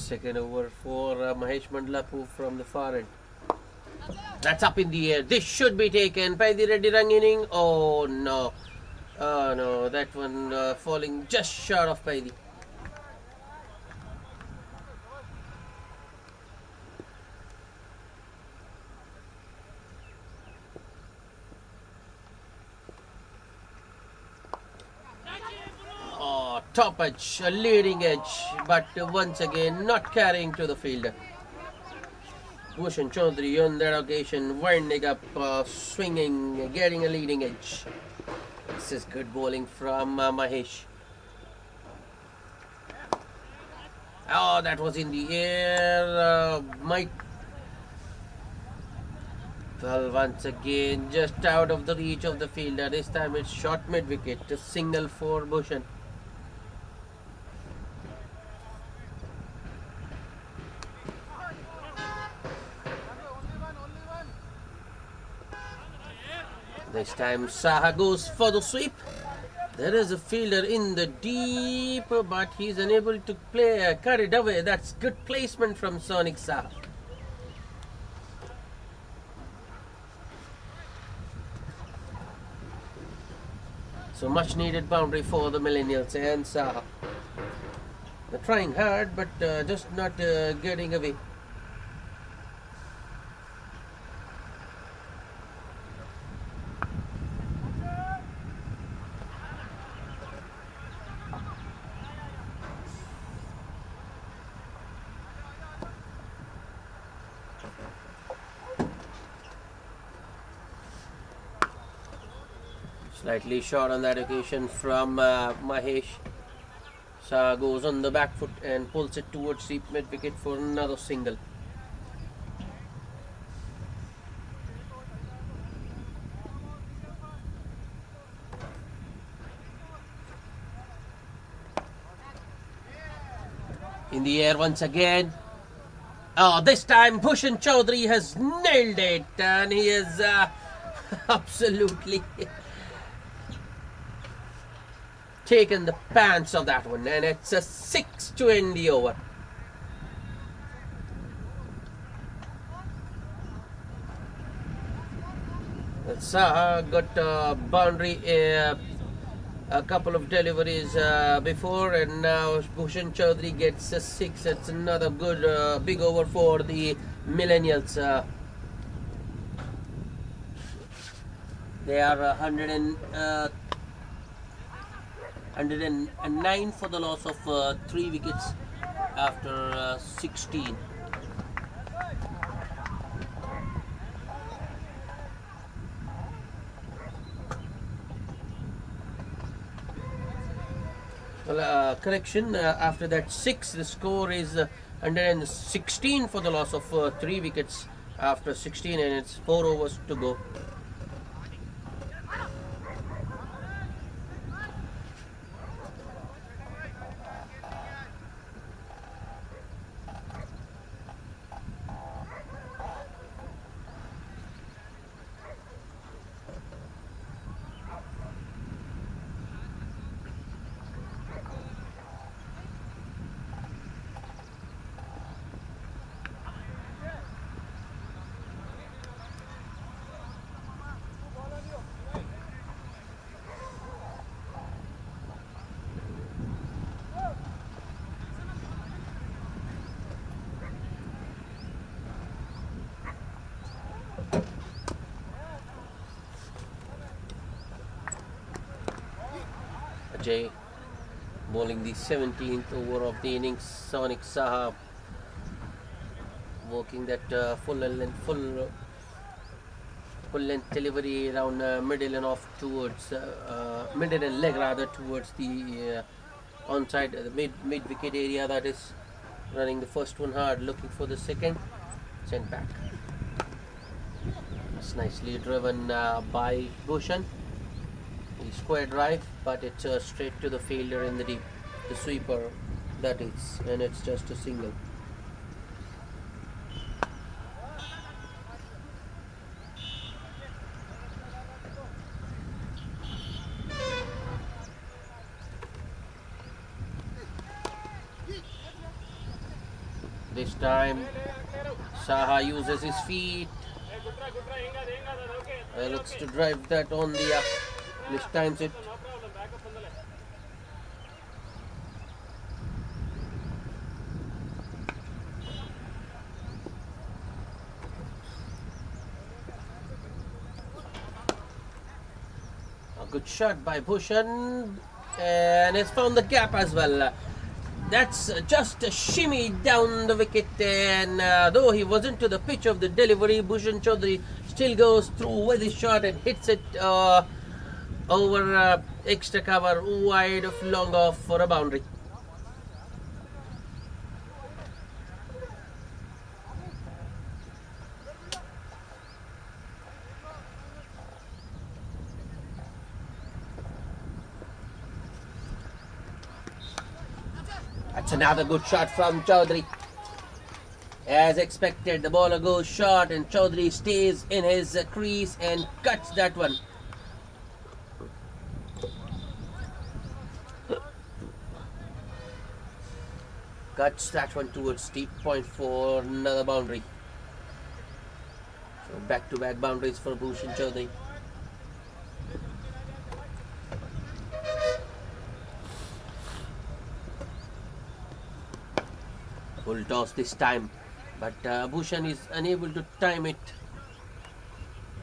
Second over for Mahesh Mandlapu from the far end. That's up in the air. This should be taken by the Reddy Rang inning. Oh no. Oh no, that one falling just short of Paidi. Oh, top edge, a leading edge, but once again not carrying to the fielder. Bhushan Chaudhary on that occasion winding up, swinging, getting a leading edge. This is good bowling from Mahesh. Oh, that was in the air. Well, once again, just out of the reach of the fielder. This time it's short mid-wicket. A single for Bhushan. This time Saha goes for the sweep. There is a fielder in the deep, but he's unable to play, cut it away. That's good placement from Sonic Saha. So much needed boundary for the Millennials and Saha. They're trying hard, but just not getting away. Slightly short on that occasion from Mahesh. Saha goes on the back foot and pulls it towards deep mid wicket for another single. In the air once again. Oh, this time Bhushan Chaudhary has nailed it, and he is absolutely taken the pants of that one, and it's a 6 to end the over. Saha got a boundary, a couple of deliveries before, and now Bhushan Chaudhary gets a 6. It's another good big over for the Millennials. They are 109 for the loss of 3 wickets after 16. Well, correction, after that 6, the score is 116 for the loss of 3 wickets after 16, and it's 4 overs to go. Ajay bowling the 17th over of the innings. Sonic Saha working that full length delivery around middle and off towards middle and leg rather towards the onside the mid wicket area. That is running the first one hard, looking for the second, sent back. It's nicely driven by Bhushan. Square drive, but it's straight to the fielder in the deep, the sweeper that is, and it's just a single. This time Saha uses his feet. Looks to drive that on the up. Mistimes it. A good shot by Bhushan, and it's found the gap as well. That's just a shimmy down the wicket, and though he wasn't to the pitch of the delivery, Bhushan Chaudhary still goes through with his shot and hits it over extra cover, wide of long off for a boundary. That's another good shot from Chaudhary. As expected, the bowler goes short and Chaudhary stays in his crease and cuts that one. Cuts that one towards deep point for another boundary. So back-to-back boundaries for Bhushan Chaudhary. Full toss this time, but Bhushan is unable to time it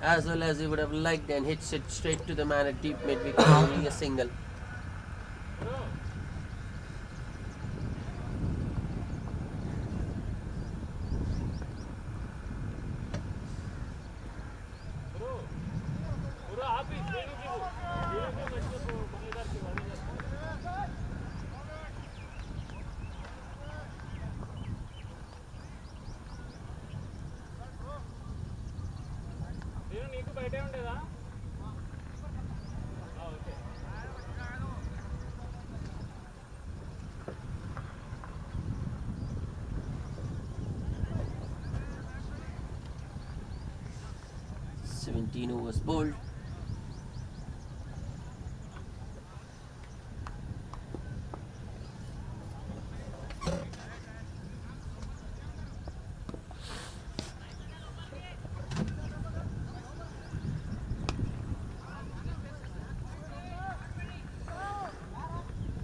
as well as he would have liked and hits it straight to the man at deep mid wicket, only a single. Overs bowled.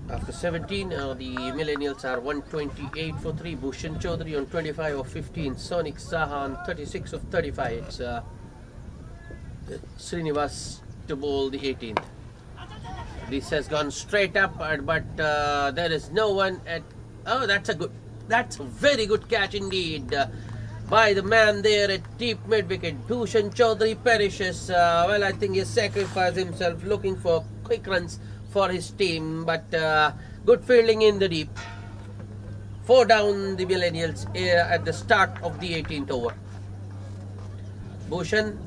After 17, the Millennials are 128 for 3. Bhushan Chaudhary on 25 of 15. Sonic Saha on 36 of 35. It's Srinivas to bowl the 18th. This has gone straight up, but there is no one at. Oh, that's a very good catch indeed by the man there at deep mid wicket. Bhushan Chaudhary perishes. Well, I think he sacrificed himself looking for quick runs for his team, but good fielding in the deep. 4 down the Millennials at the start of the 18th over. Bhushan,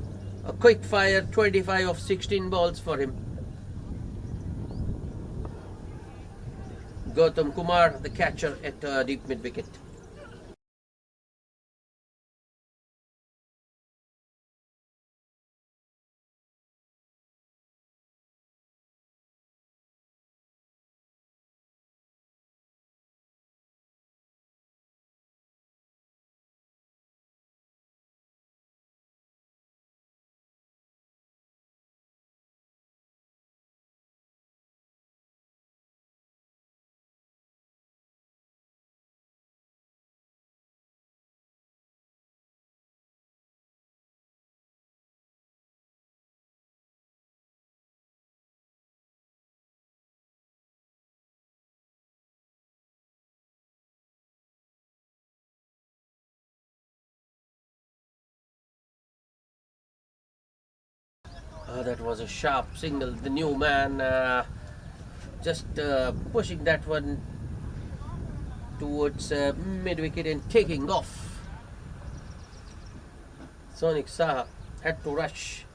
a quick fire, 25 of 16 balls for him. Gautam Kumar, the catcher at deep mid wicket. That was a sharp single. The new man just pushing that one towards mid wicket and taking off. Sonic Saha had to rush.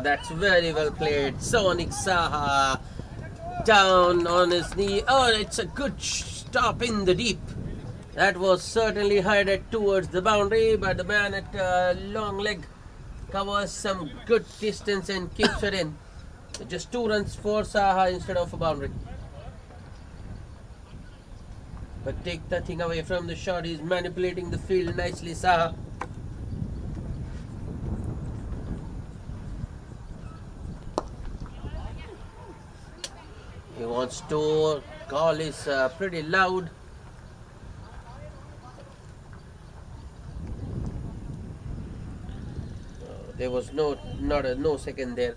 That's very well played. Sonic Saha down on his knee. Oh, it's a good stop in the deep. That was certainly headed towards the boundary, but the man at long leg covers some good distance and keeps it in. Just 2 runs for Saha instead of a boundary. But take nothing away from the shot. He's manipulating the field nicely, Saha. He wants to call his pretty loud. There was no second there,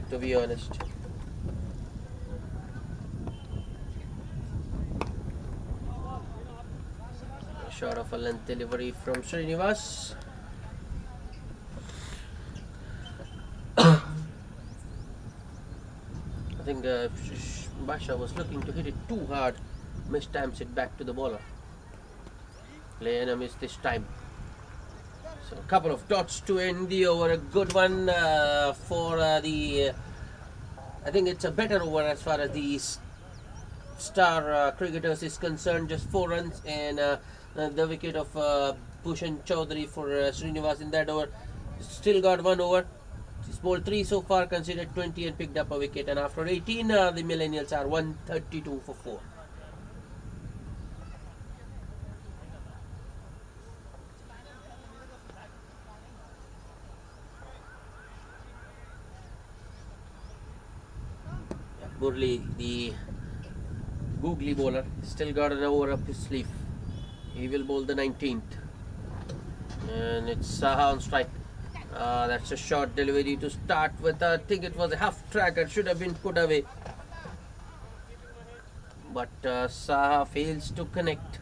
to be honest. A shot of a length delivery from Srinivas. I think Basha was looking to hit it too hard, mistimes it back to the bowler. Lena missed this time. So a couple of dots to end the over. A good one for the. I think it's a better over as far as the star cricketers is concerned. Just 4 runs and the wicket of Bhushan Chaudhary for Srinivas in that over. Still got 1 over. He's bowled 3 so far, considered 20 and picked up a wicket. And after 18, the Millennials are 132 for 4. Murli, the googly bowler, still got an over up his sleeve. He will bowl the 19th. And it's Saha on strike. That's a short delivery to start with. I think it was a half tracker, should have been put away. But Saha fails to connect.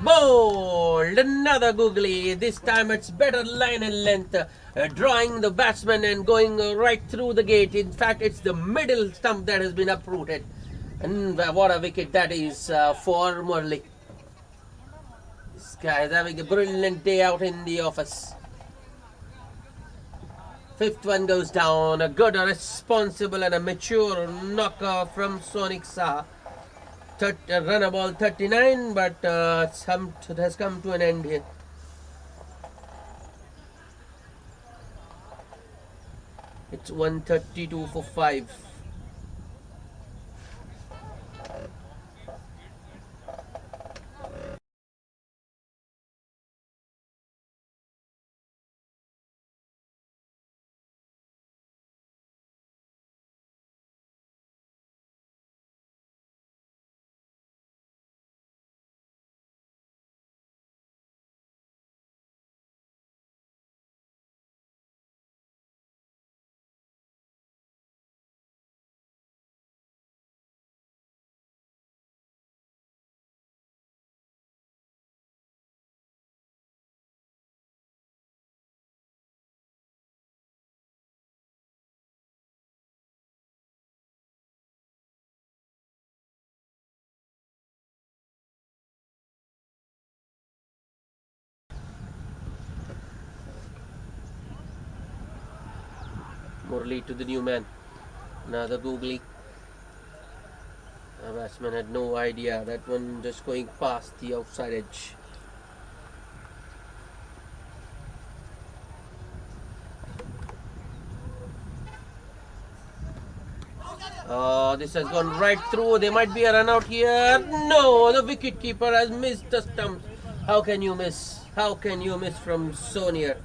Bowled another googly. This time it's better line and length, drawing the batsman and going right through the gate. In fact, it's the middle stump that has been uprooted. And what a wicket that is for Murli. This guy is having a brilliant day out in the office. 5th one goes down. A good, a responsible and a mature knocker from Sonic Saha. Run ball 39, but it has come to an end here. It's 132 for 5. Murli to the new man. Another googly. The batsman had no idea. That one just going past the outside edge. Oh, this has gone right through. There might be a run out here. No, the wicket keeper has missed the stumps. How can you miss? How can you miss from so near?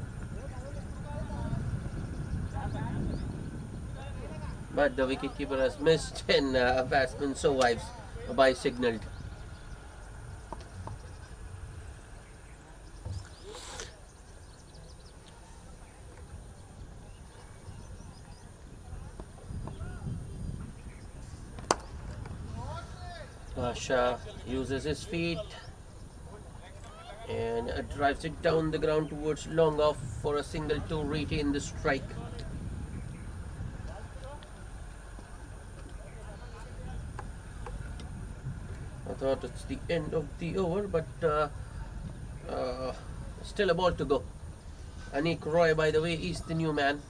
But the wicketkeeper has missed and a batsman survives by signalled. Pasha uses his feet and drives it down the ground towards long off for a single to retain the strike. thought it's the end of the over, but still a ball to go. Anik Roy, by the way, is the new man.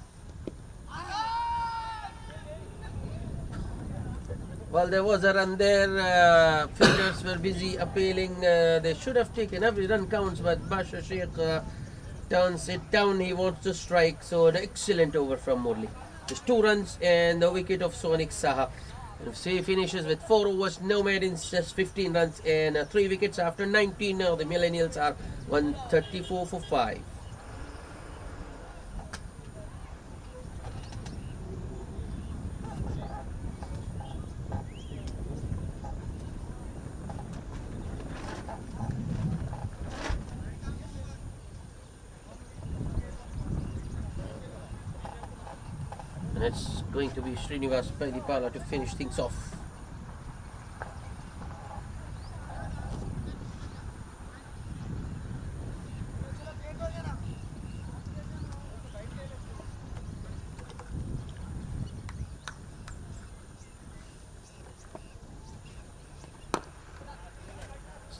Well, there was a run there. Fielders were busy appealing. They should have taken every run counts, but Basha Sheikh turns it down. He wants to strike. So, an excellent over from Murli. Just 2 runs and the wicket of Sonik Saha. And if he finishes with 4 overs, no maidens, just 15 runs and 3 wickets after 19. Now the Millennials are 134 for 5. And it's going to be Srinivas Padipala to finish things off.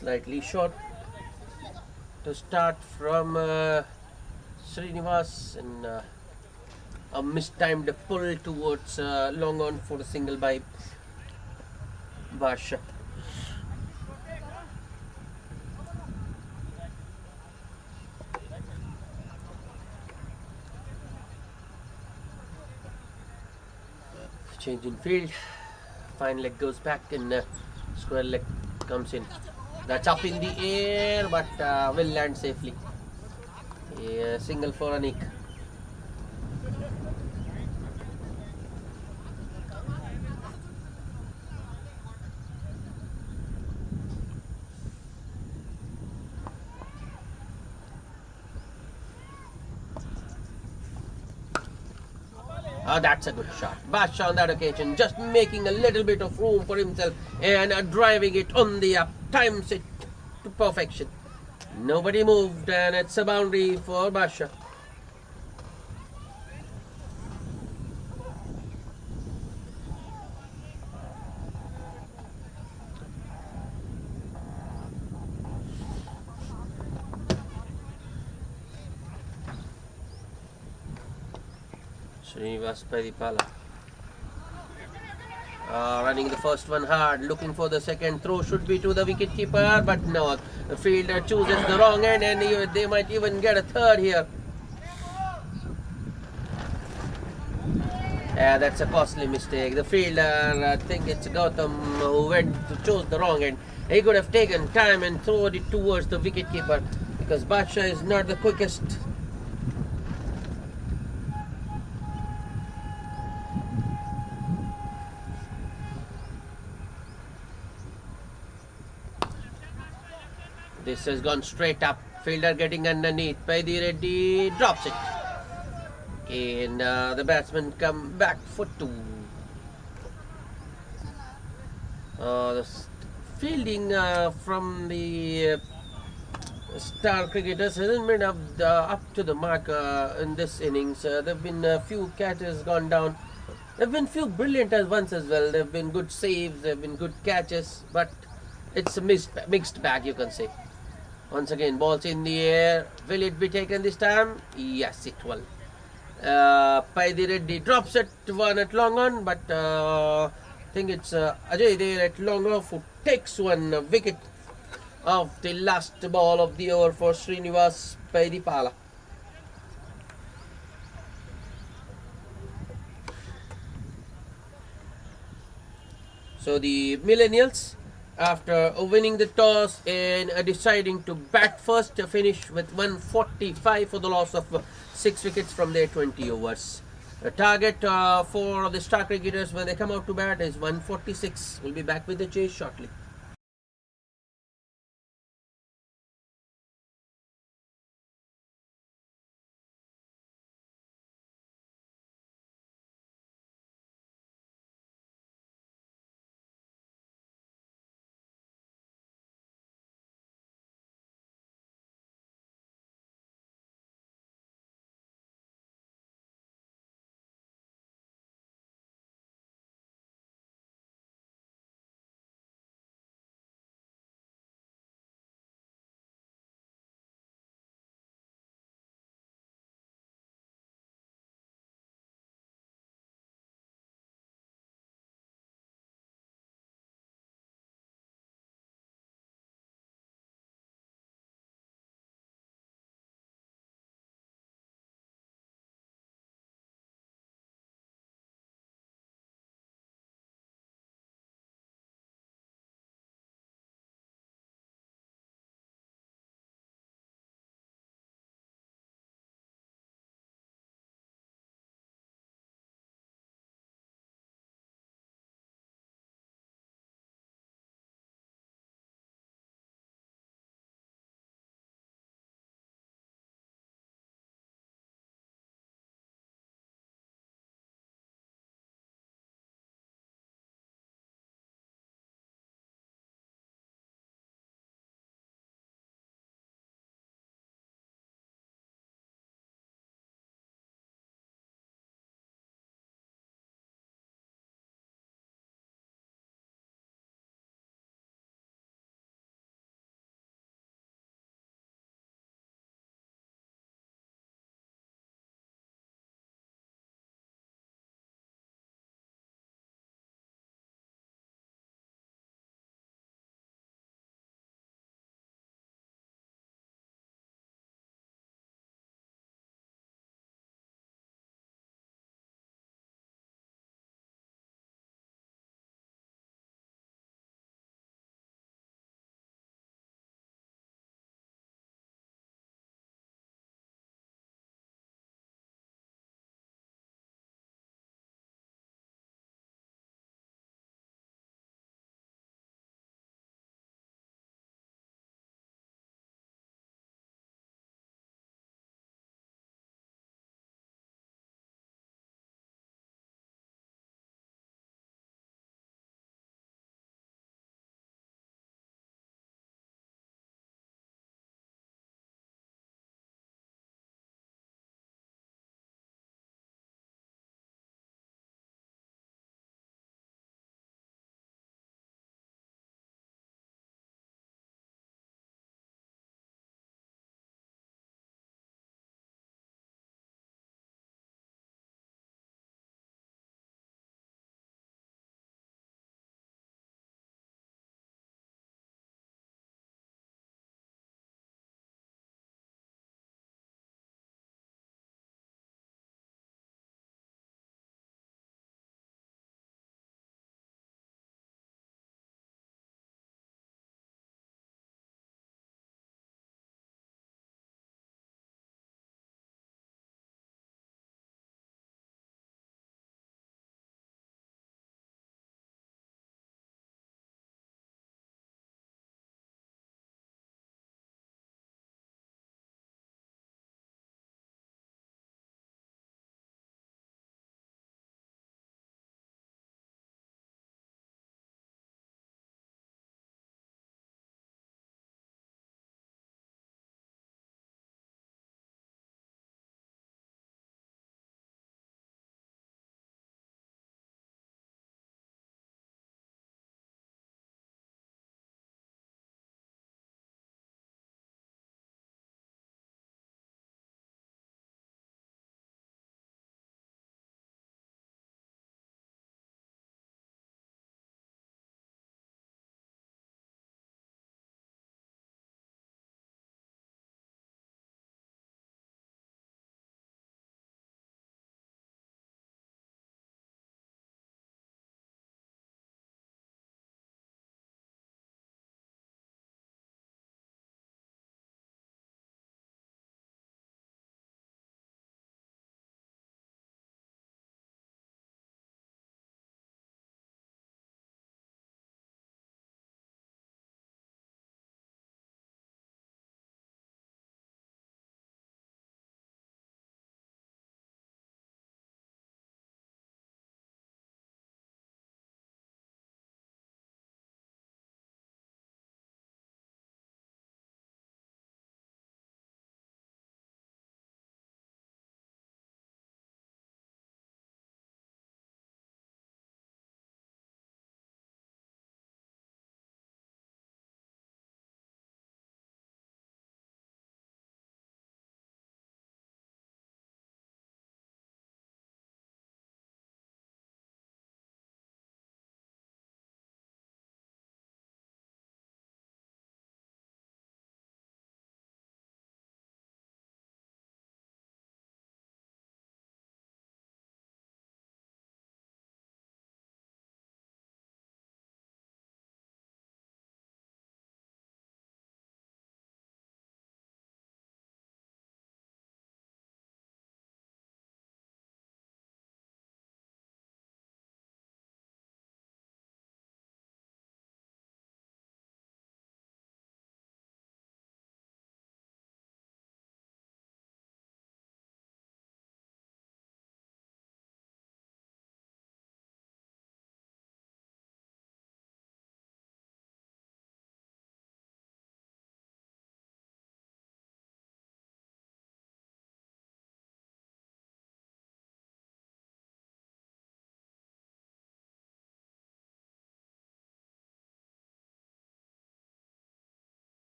Slightly short to start from Srinivas, and a mistimed pull towards long on for a single by Basha. Change in field, fine leg goes back and square leg comes in. That's up in the air, but will land safely. Yeah, single for Anik. Oh, that's a good shot. Basha on that occasion just making a little bit of room for himself and driving it on the up. Times it to perfection. Nobody moved and it's a boundary for Basha. Srinivas Padipala running the first one hard, looking for the second throw, should be to the wicket keeper, but no, the fielder chooses the wrong end and they might even get a third here. Yeah, that's a costly mistake. The fielder, I think it's Gautam, who went to choose the wrong end. He could have taken time and thrown it towards the wicket keeper, because Basha is not the quickest. This has gone straight up. Fielder getting underneath. Paidi Reddy drops it. And the batsmen come back for 2. The fielding from the star cricketers hasn't been up to the mark in this innings. There have been a few catches gone down. There have been few brilliant ones as well. There have been good saves, there have been good catches, but it's a mixed bag, you can say. Once again, balls in the air. Will it be taken this time? Yes, it will. Paidi Reddy drops it, one at long on, but I think it's Ajay there at long off who takes one wicket of the last ball of the over for Srinivas Padipala. So the Millennials, after winning the toss and deciding to bat first, finish with 145 for the loss of 6 wickets from their 20 overs. The target for the star cricketers when they come out to bat is 146. We'll be back with the chase shortly.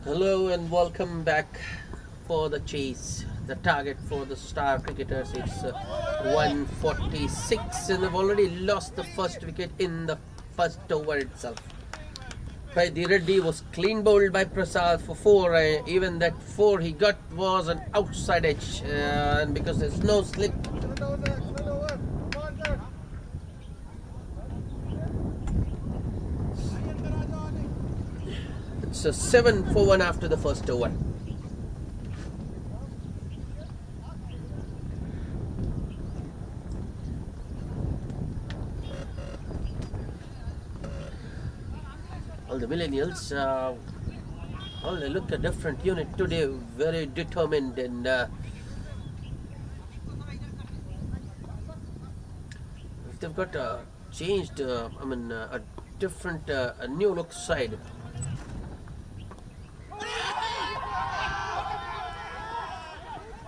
Hello and welcome back for the chase. The target for the Star Cricketers is 146, and they've already lost the first wicket in the first over itself. The Reddy was clean bowled by Prasad for 4. Even that 4 he got was an outside edge, and because there's no slip. It's a 7 for 1 after the first over. All the Millennials, they look a different unit today, very determined, and if they've got changed, a different, a new look side.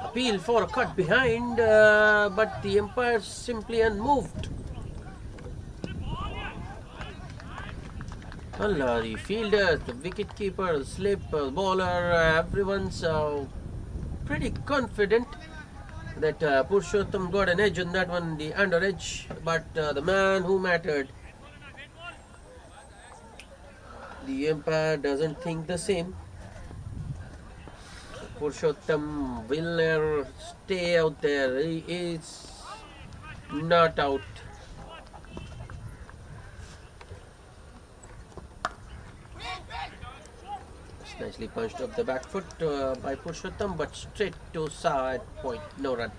Appeal for a cut behind, but the umpire simply unmoved. Well, the fielders, the wicketkeeper, the slip, bowler, everyone's pretty confident that Purushottam got an edge on that one, the under edge, but the man who mattered, the umpire doesn't think the same. Purushottam will never stay out there. He is not out. It's nicely punched off the back foot by Purushottam, but straight to side point, no run.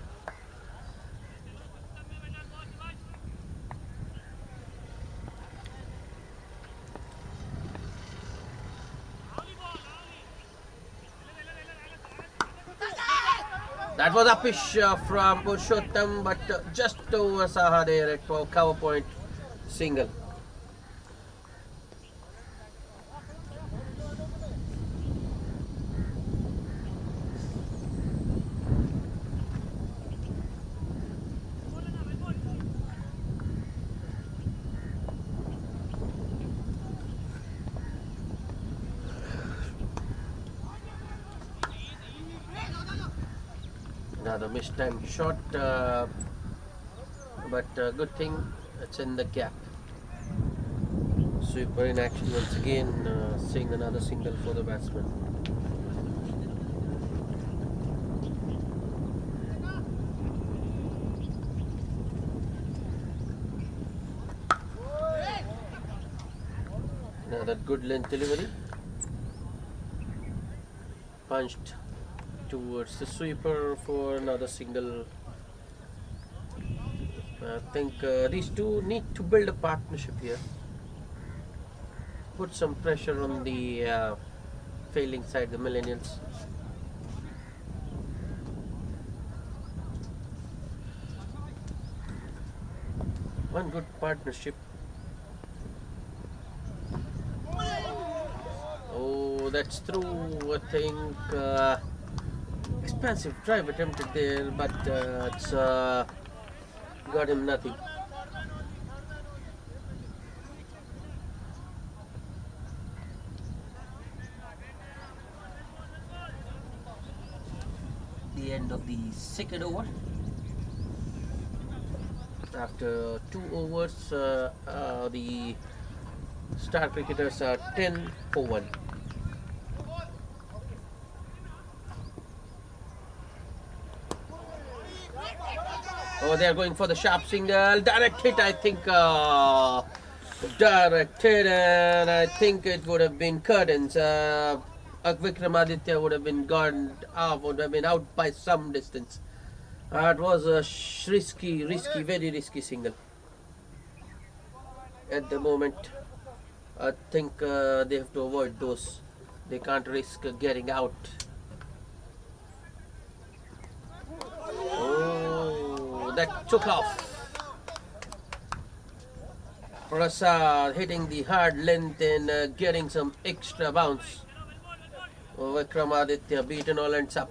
That was uppish from Purushottam, but just over Saha there at cover point, single. Another mistimed shot, but good thing it's in the gap. Sweeper in action once again, seeing another single for the batsman. Another good length delivery, punched towards the sweeper for another single. I think these two need to build a partnership here. Put some pressure on the failing side, the Millennials. One good partnership. Oh, that's through, I think. Expensive drive attempted there, but it's got him nothing. The end of the second over. After 2 overs, the Star Cricketers are 10 for 1. Oh, they are going for the sharp single. Direct hit, I think. Direct hit, and I think it would have been curtains. Vikramaditya would have been gone out, would have been out by some distance. It was a risky, very risky single. At the moment, I think they have to avoid those. They can't risk getting out. That took off. Prasad hitting the hard length and getting some extra bounce. Vikramaditya beaten all ends up.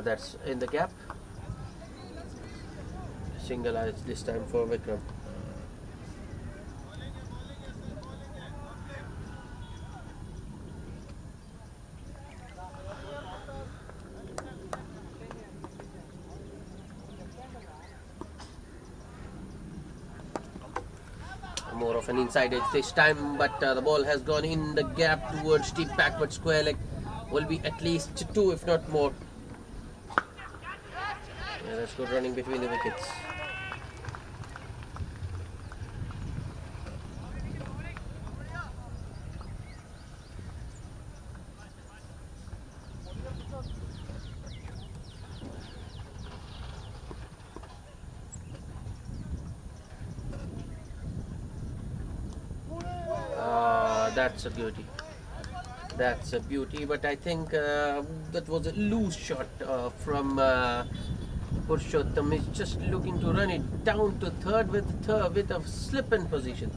That's in the gap. Single eyes this time for Vikram. More of an inside edge this time, but the ball has gone in the gap towards the backward square leg. Will be at least 2 if not more. Yeah, that's good running between the wickets. That's a beauty. That's a beauty, but I think that was a loose shot from Purushottam. He's just looking to run it down to third with a slip in position.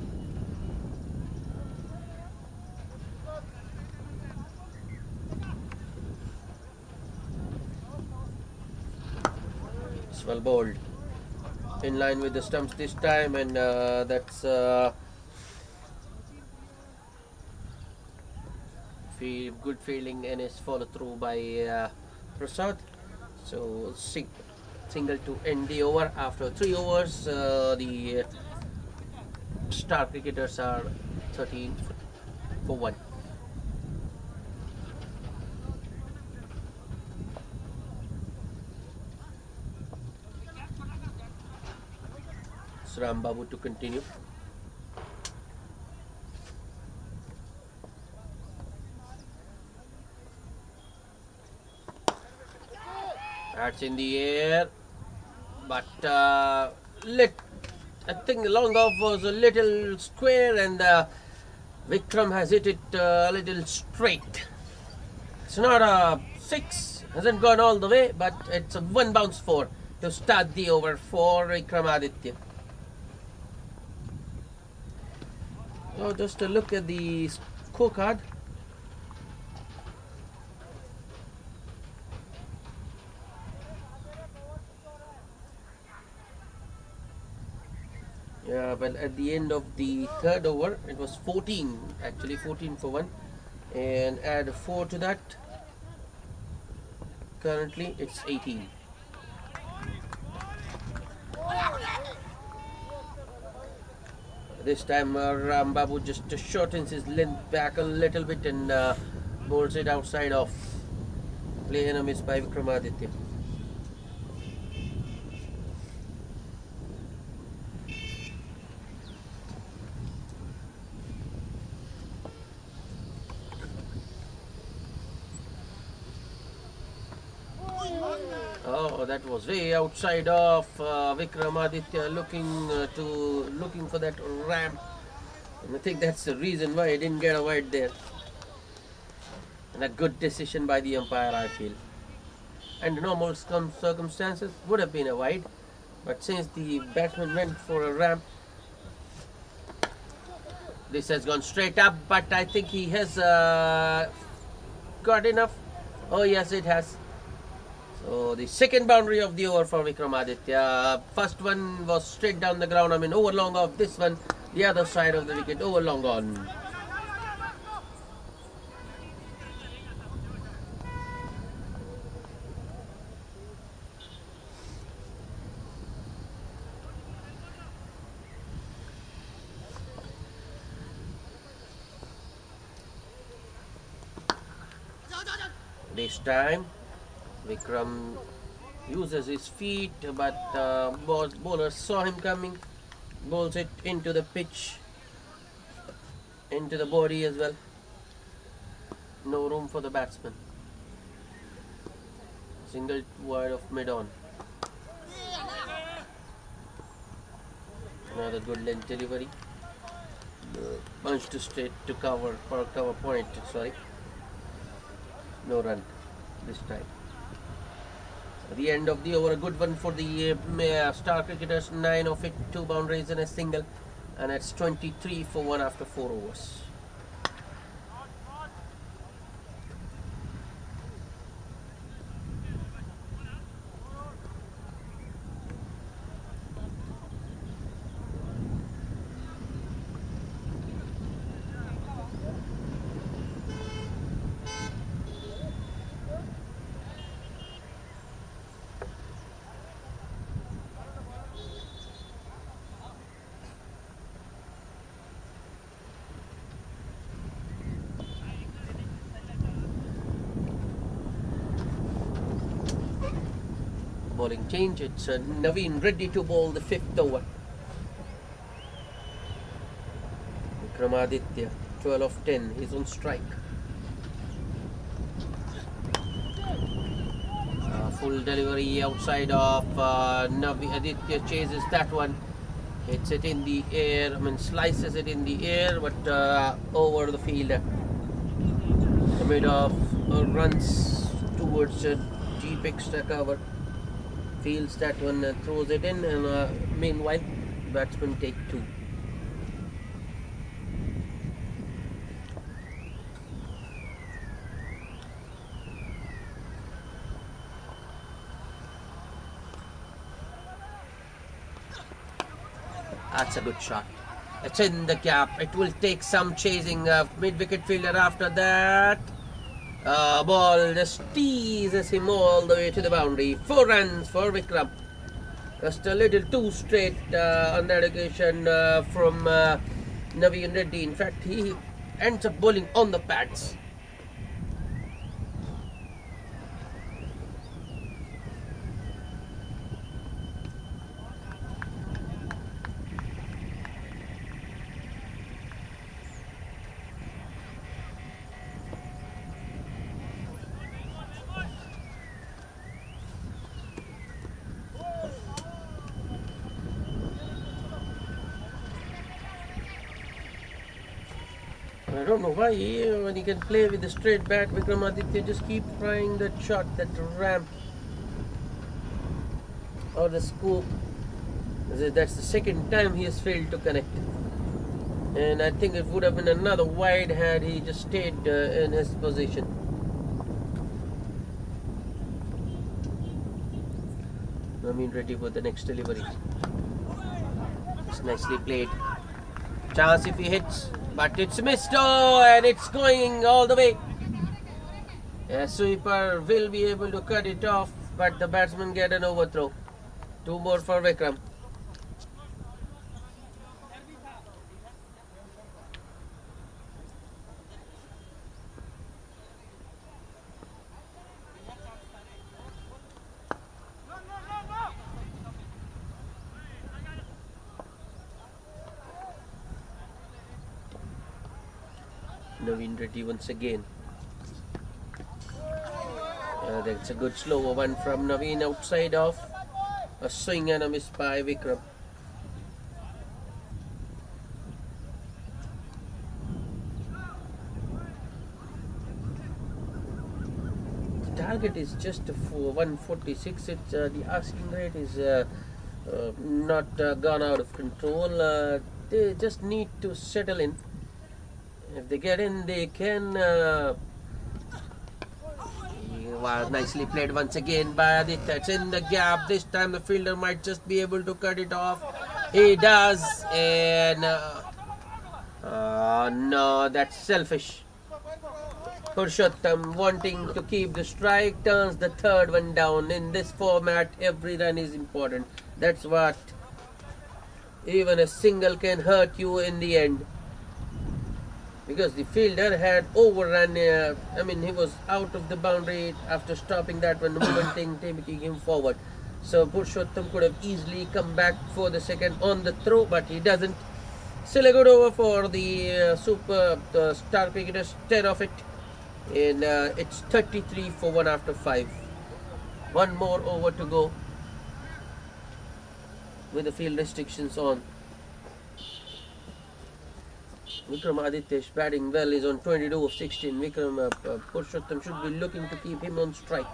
It's well bowled. In line with the stumps this time, and that's good fielding and is followed through by Prasad. So single to end the over. After 3 overs, the Star Cricketers are 13 for 1. Ram Babu to continue. That's in the air, but I think the long off was a little square, and Vikram has hit it a little straight. It's not a 6, hasn't gone all the way, but it's a 1 bounce 4 to start the over for Vikramaditya. So just a look at the scorecard. Yeah, well, at the end of the 3rd over, it was 14, actually 14 for 1, and add 4 to that. Currently, it's 18. This time, Ram Babu just shortens his length back a little bit and bowls it outside off. Play and a miss by Vikramaditya. Oh, that was way outside of Vikramaditya, looking for that ramp. And I think that's the reason why he didn't get a wide there. And a good decision by the umpire, I feel. And normal circumstances would have been a wide, but since the batsman went for a ramp, this has gone straight up. But I think he has got enough. Oh yes, it has. So the second boundary of the over for Vikramaditya. First one was straight down the ground. I mean, over long off. This one, the other side of the wicket, over long on. This time, Vikram uses his feet, but bowler saw him coming, bowls it into the pitch, into the body as well. No room for the batsman. Single wide of mid-on. Another good length delivery. Punch to straight to cover for cover point. Sorry. No run this time. At the end of the over, a good one for the Star Cricketers. 9 of it, 2 boundaries and a single, and it's 23 for 1 after 4 overs. bowling change. It's Naveen ready to bowl the 5th over. Vikramaditya, 12 of 10. He's on strike. Full delivery outside of Navi. Aditya chases that one. Hits it in the air. Slices it in the air, but over the field. Amid of runs towards a deep extra cover. Fields that one, throws it in, and meanwhile, batsmen take 2. That's a good shot. It's in the gap. It will take some chasing. Mid-wicket fielder after that. Ball just teases him all the way to the boundary. 4 runs for Vikram. Just a little too straight on that occasion from Naveen Reddy. In fact, he ends up bowling on the pads. I don't know why, when he can play with the straight bat, Vikramaditya just keep trying that shot, that ramp or the scoop. That's the second time he has failed to connect. And I think it would have been another wide had he just stayed in his position. Naveen ready for the next delivery. It's nicely played. Chance if he hits. But it's missed, and it's going all the way. A sweeper will be able to cut it off, but the batsman get an overthrow. 2 more for Vikram. Naveen Reddy once again. That's a good slow one from Naveen outside off. A swing and a miss by Vikram. The target is just for 146. It's the asking rate is not gone out of control. They just need to settle in. If they get in, they can. Wow, nicely played once again by Aditya. It's in the gap. This time the fielder might just be able to cut it off. He does, and no, that's selfish. Purushottam wanting to keep the strike turns the 3rd one down. In this format, every run is important. That's what even a single can hurt you in the end. Because the fielder had overrun, he was out of the boundary after stopping that one, taking him forward. So Purushottam could have easily come back for the second on the throw, but he doesn't. Still a good over for the star cricketers, 10 of it. And it's 33 for 1 after 5. 1 more over to go with the field restrictions on. Vikramaditya is batting well, is on 22 of 16. Purushottam should be looking to keep him on strike.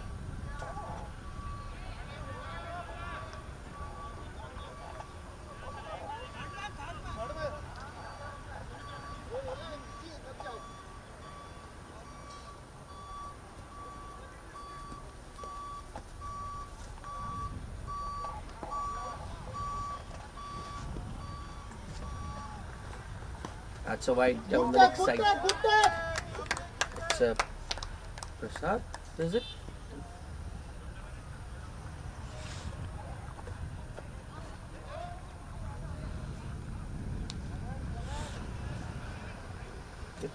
That's a wide down the next side. It's Prasad, is it?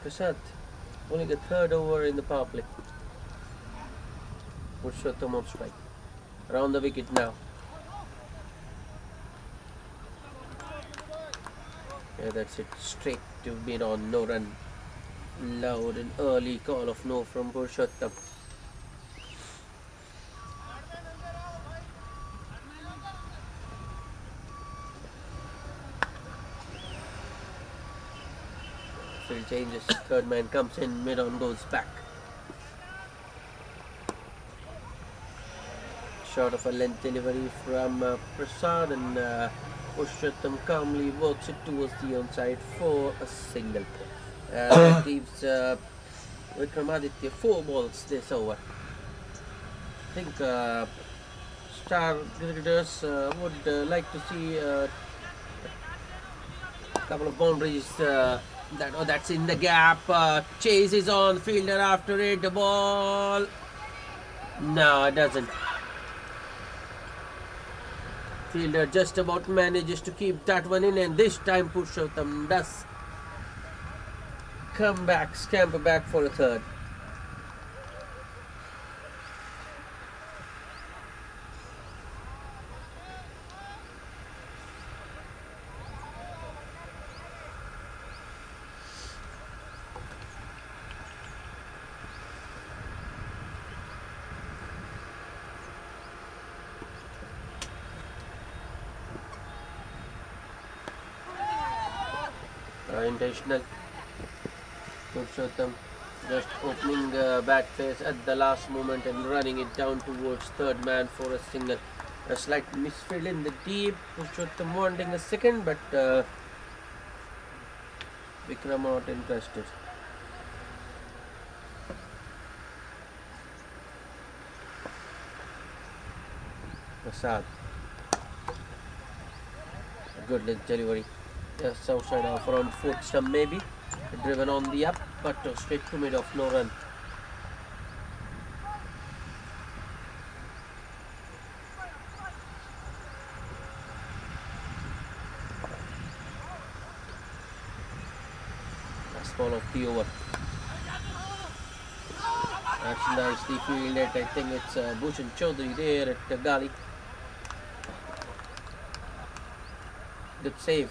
Prasad, only the 3rd over in the power play. Purushottam on strike. around the wicket now. Yeah, that's it. Straight to mid on, no run. Loud and early call of no from Purushottam. Field changes. Third man comes in. Mid on goes back. Short of a length delivery from Prasad, and Purushottam calmly works it towards the onside for a single. That leaves Vikramaditya 4 balls this over. I think Star Cricketers would like to see a couple of boundaries. That's in the gap. Chase is on. Fielder after it. The ball. No, it doesn't. Fielder just about manages to keep that one in, and this time Purushottam does come back, scamper back for a third. Intentional. Purushottam just opening bat face at the last moment and running it down towards third man for a single. A slight misfield in the deep. Purushottam wanting a second, but Vikram not interested. Prasad. A good length delivery. Just outside of around fourth stump maybe. Driven on the up, but straight to mid off, no run. Last ball of the over. That's nicely fielded. I think it's Bhushan Chaudhary there at the gully. Good save.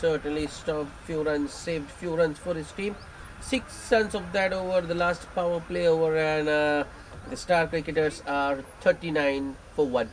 Certainly stopped few runs, saved few runs for his team. 6 runs of that over the last power play over, and the Star Cricketers are 39 for 1.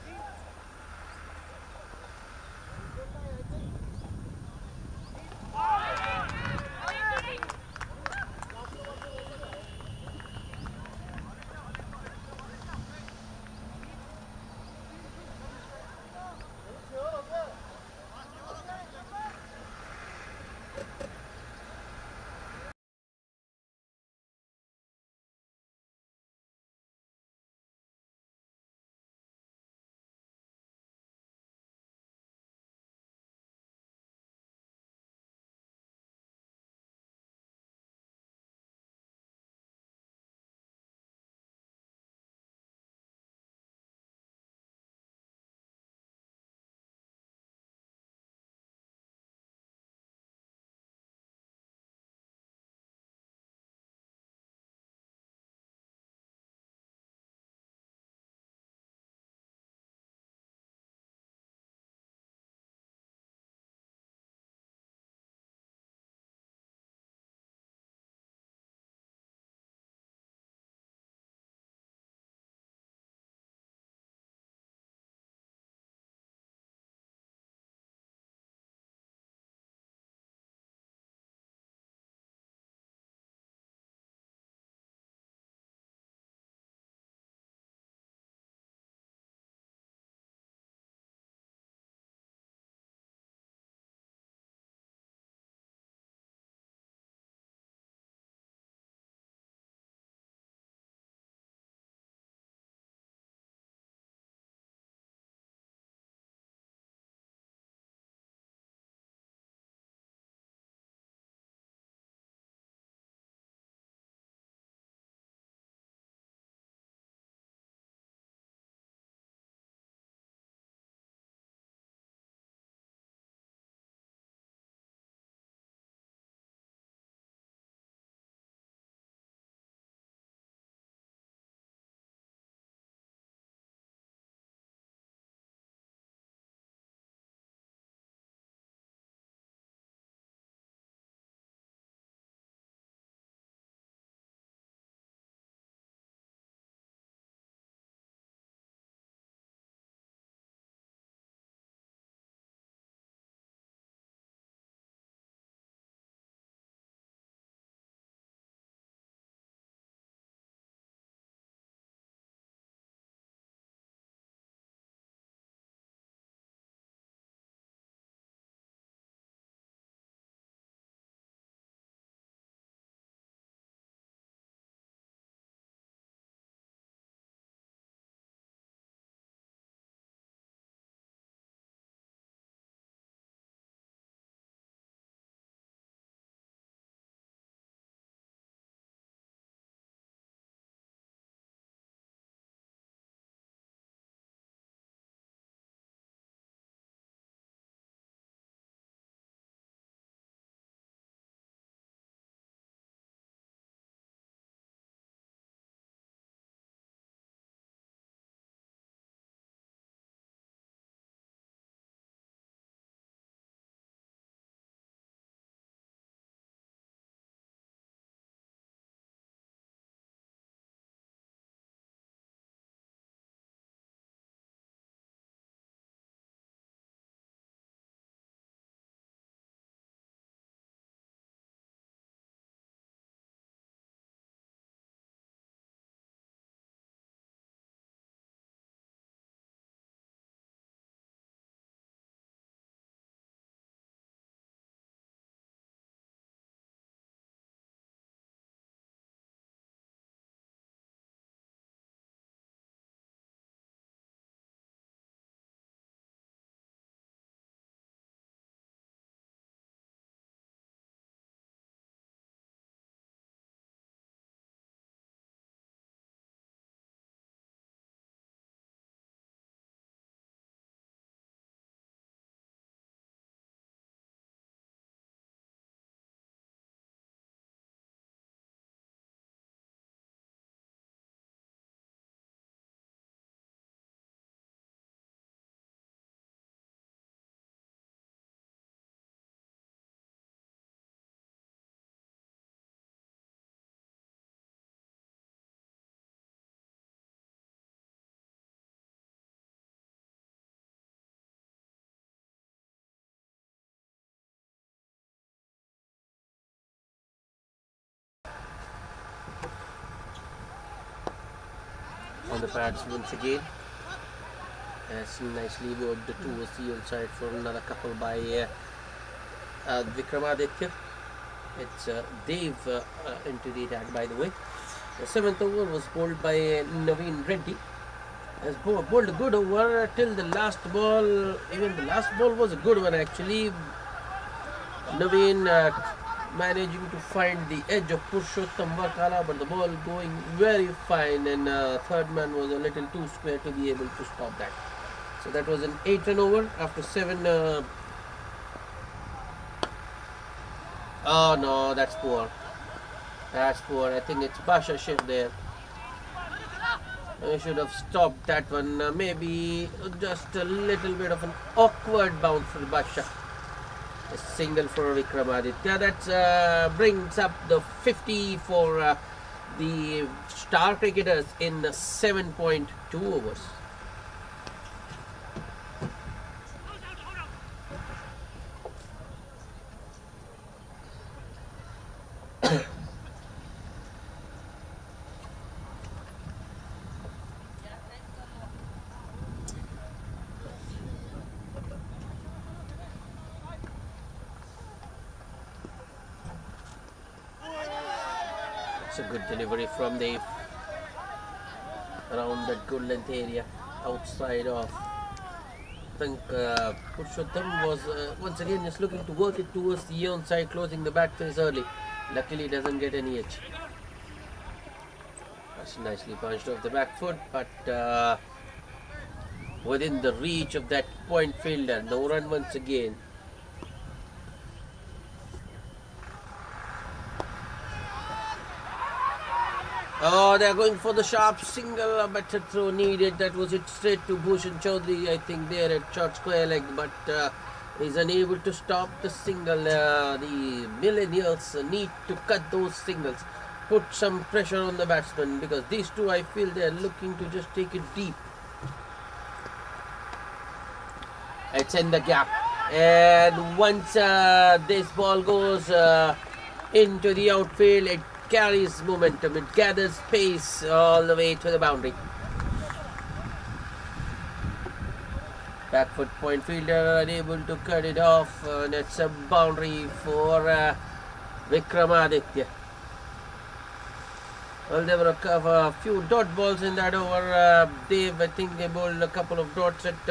on the pads once again. That's nicely worked towards the outside for another couple by Vikramaditya. It's Dev into the attack, by the way. The 7th over was bowled by Naveen Reddy. Has bowled a good over till the last ball. Even the last ball was a good one actually. Naveen managing to find the edge of Purushottam Varkala, but the ball going very fine, and third man was a little too square to be able to stop that. So that was an 8-run over after 7. Oh no, that's poor. That's poor. I think it's Basha Shiv there. I should have stopped that one. Maybe just a little bit of an awkward bounce for Basha. A single for Vikramaditya. That brings up the 50 for the star cricketers in 7.2 overs. It's a good delivery from Dev around that good length area outside of. I think Purushottam was once again just looking to work it towards the onside, closing the back face early. Luckily, doesn't get any edge. That's nicely punched off the back foot, but within the reach of that point fielder. No run once again. Oh, they're going for the sharp single, a better throw needed. That was it straight to Bhushan Chaudhary, I think, there at short square leg, but he's unable to stop the single. The Millennials need to cut those singles, put some pressure on the batsman, because these two, I feel, they're looking to just take it deep. It's in the gap, and once this ball goes into the outfield, it carries momentum, it gathers pace all the way to the boundary. Back foot point fielder unable to cut it off, and it's a boundary for Vikramaditya. Well, there were a few dot balls in that over. I think they bowled a couple of dots at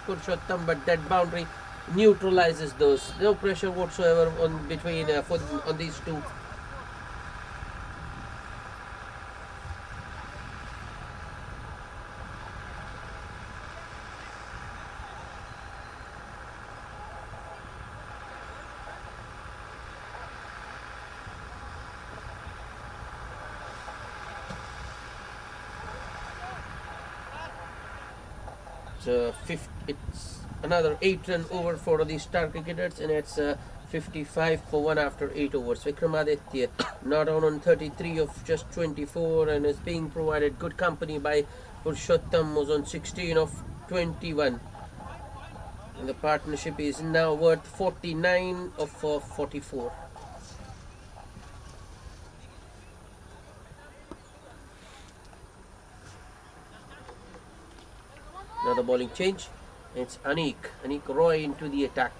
Purushottam, but that boundary neutralizes those. No pressure whatsoever on between on these two. It's another 8-run over for the star cricketers, and it's 55 for 1 after 8 overs. Vikramaditya not on 33 of just 24, and is being provided good company by Purushottam, was on 16 of 21. And the partnership is now worth 49 of 44. Another bowling change. It's Anik Roy into the attack.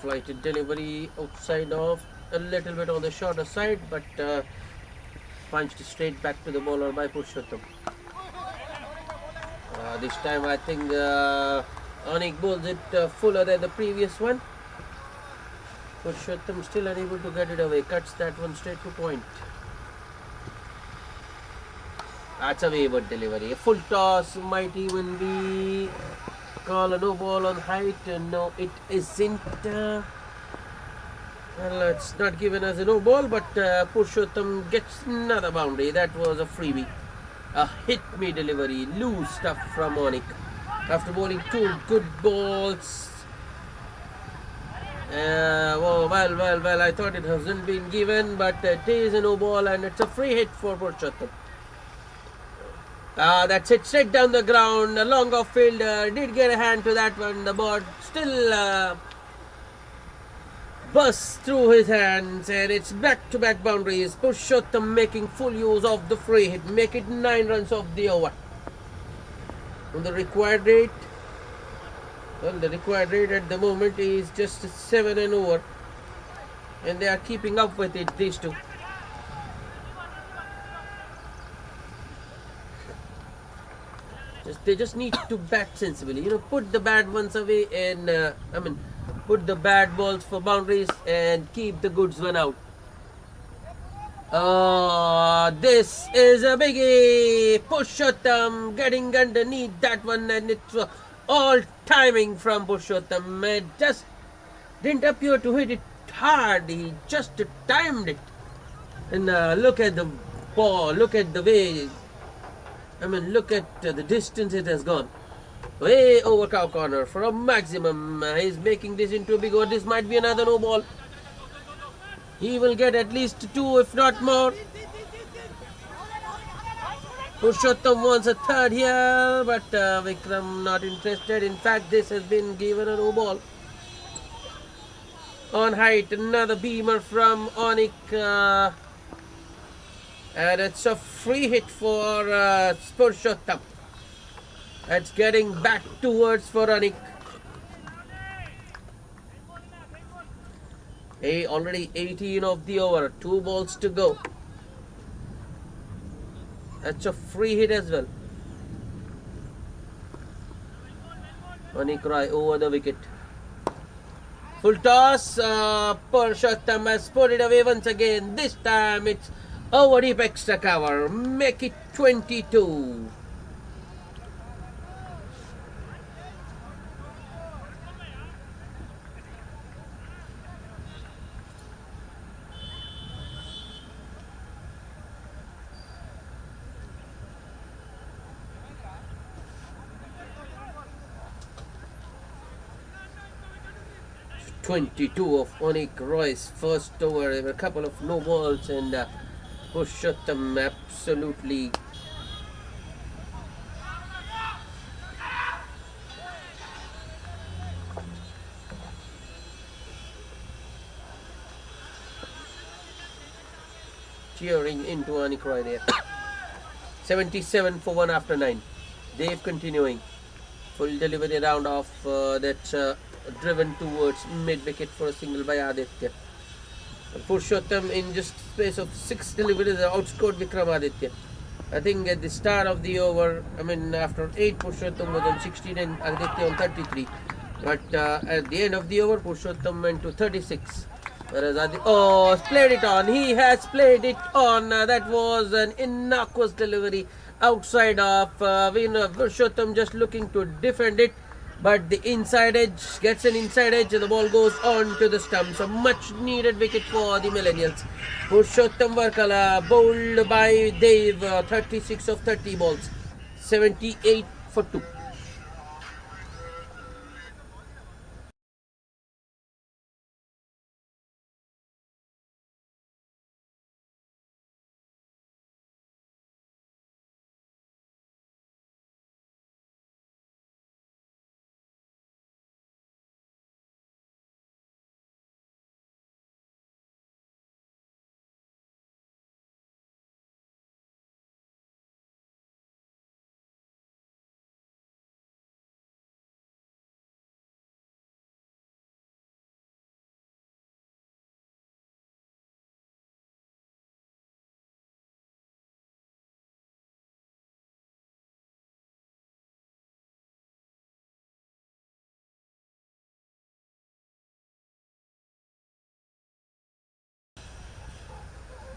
Flighted delivery outside off, a little bit on the shorter side, but punched straight back to the bowler by Purushottam. This time I think Anik bowls it fuller than the previous one. Purushottam still unable to get it away, cuts that one straight to point. That's a wayward delivery. A full toss might even be called a no ball on height. No, it isn't. Well, it's not given as a no ball, but Purushottam gets another boundary. That was a freebie. A hit me delivery. Loose stuff from Anik. After bowling 2 good balls. Well, I thought it hasn't been given, but it is a no ball, and it's a free hit for Purushottam. That's it, straight down the ground. A long off fielder did get a hand to that one. The ball still bursts through his hands, and it's back-to-back boundaries. Purushottam making full use of the free hit, make it 9 runs of the over. On the required rate, well, the required rate at the moment is just 7 and over, and they are keeping up with it, these two. They just need to bat sensibly, put the bad ones away, and put the bad balls for boundaries and keep the goods one out. This is a biggie. Purushottam getting underneath that one, and it's all timing from Purushottam. It just didn't appear to hit it hard. He just timed it. And look at the ball. Look at the way. Look at the distance it has gone. Way over cow corner for a maximum. He's making this into a big over. This might be another no ball. He will get at least 2, if not more. Purushottam wants a third here, but Vikram not interested. In fact, this has been given a no ball. On height, another beamer from Onik. And it's a free hit for Purushottam. It's getting back towards for Onik. Already 18 of the over, 2 balls to go. That's a free hit as well. Onik Roy over the wicket. Full toss. Purushottam has put it away once again. This time it's over deep extra cover. Make it 22. .22 of Onik Roy's first over. There were a couple of no balls, and Purushottam absolutely cheering into Onik Roy there. 77 for 1 after 9. Dave continuing. Full delivery round off that driven towards mid-wicket for a single by Aditya. Purushottam in just space of 6 deliveries outscored Vikramaditya. I think at the start of the over, after 8, Purushottam was on 16 and Aditya on 33. But at the end of the over, Purushottam went to 36. Whereas played it on. He has played it on. That was an innocuous delivery outside of Purushottam, just looking to defend it. But the inside edge gets an inside edge, and the ball goes on to the stumps. A much needed wicket for the Millennials. Purushottam Varkala bowled by Dave, 36 of 30 balls, 78 for 2.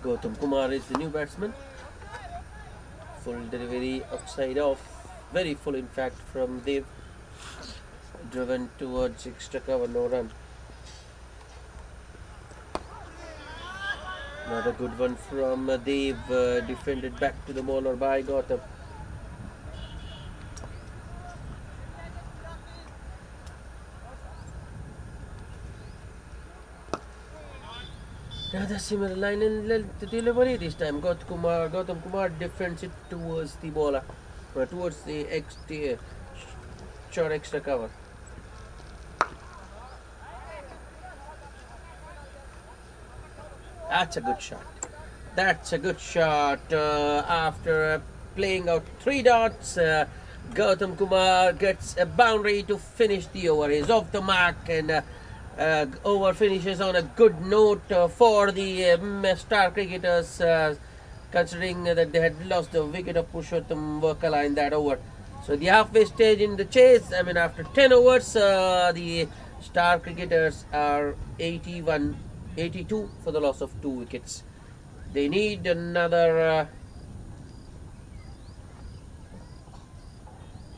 Gautam Kumar is the new batsman. Full delivery upside off, very full in fact from Dev. Driven towards extra cover, no run. Another good one from Dev, defended back to the bowler by Gautam. Rather similar line and length delivery this time. Gautam Kumar defends it towards the bowler, towards the short extra cover. That's a good shot. That's a good shot. After playing out 3 dots, Gautam Kumar gets a boundary to finish the over. He's off the mark, and over finishes on a good note for the star cricketers, considering that they had lost the wicket of Purushottam Vakala in that over. So the halfway stage in the chase, I mean after 10 overs, the star cricketers are 82 for the loss of 2 wickets. They need another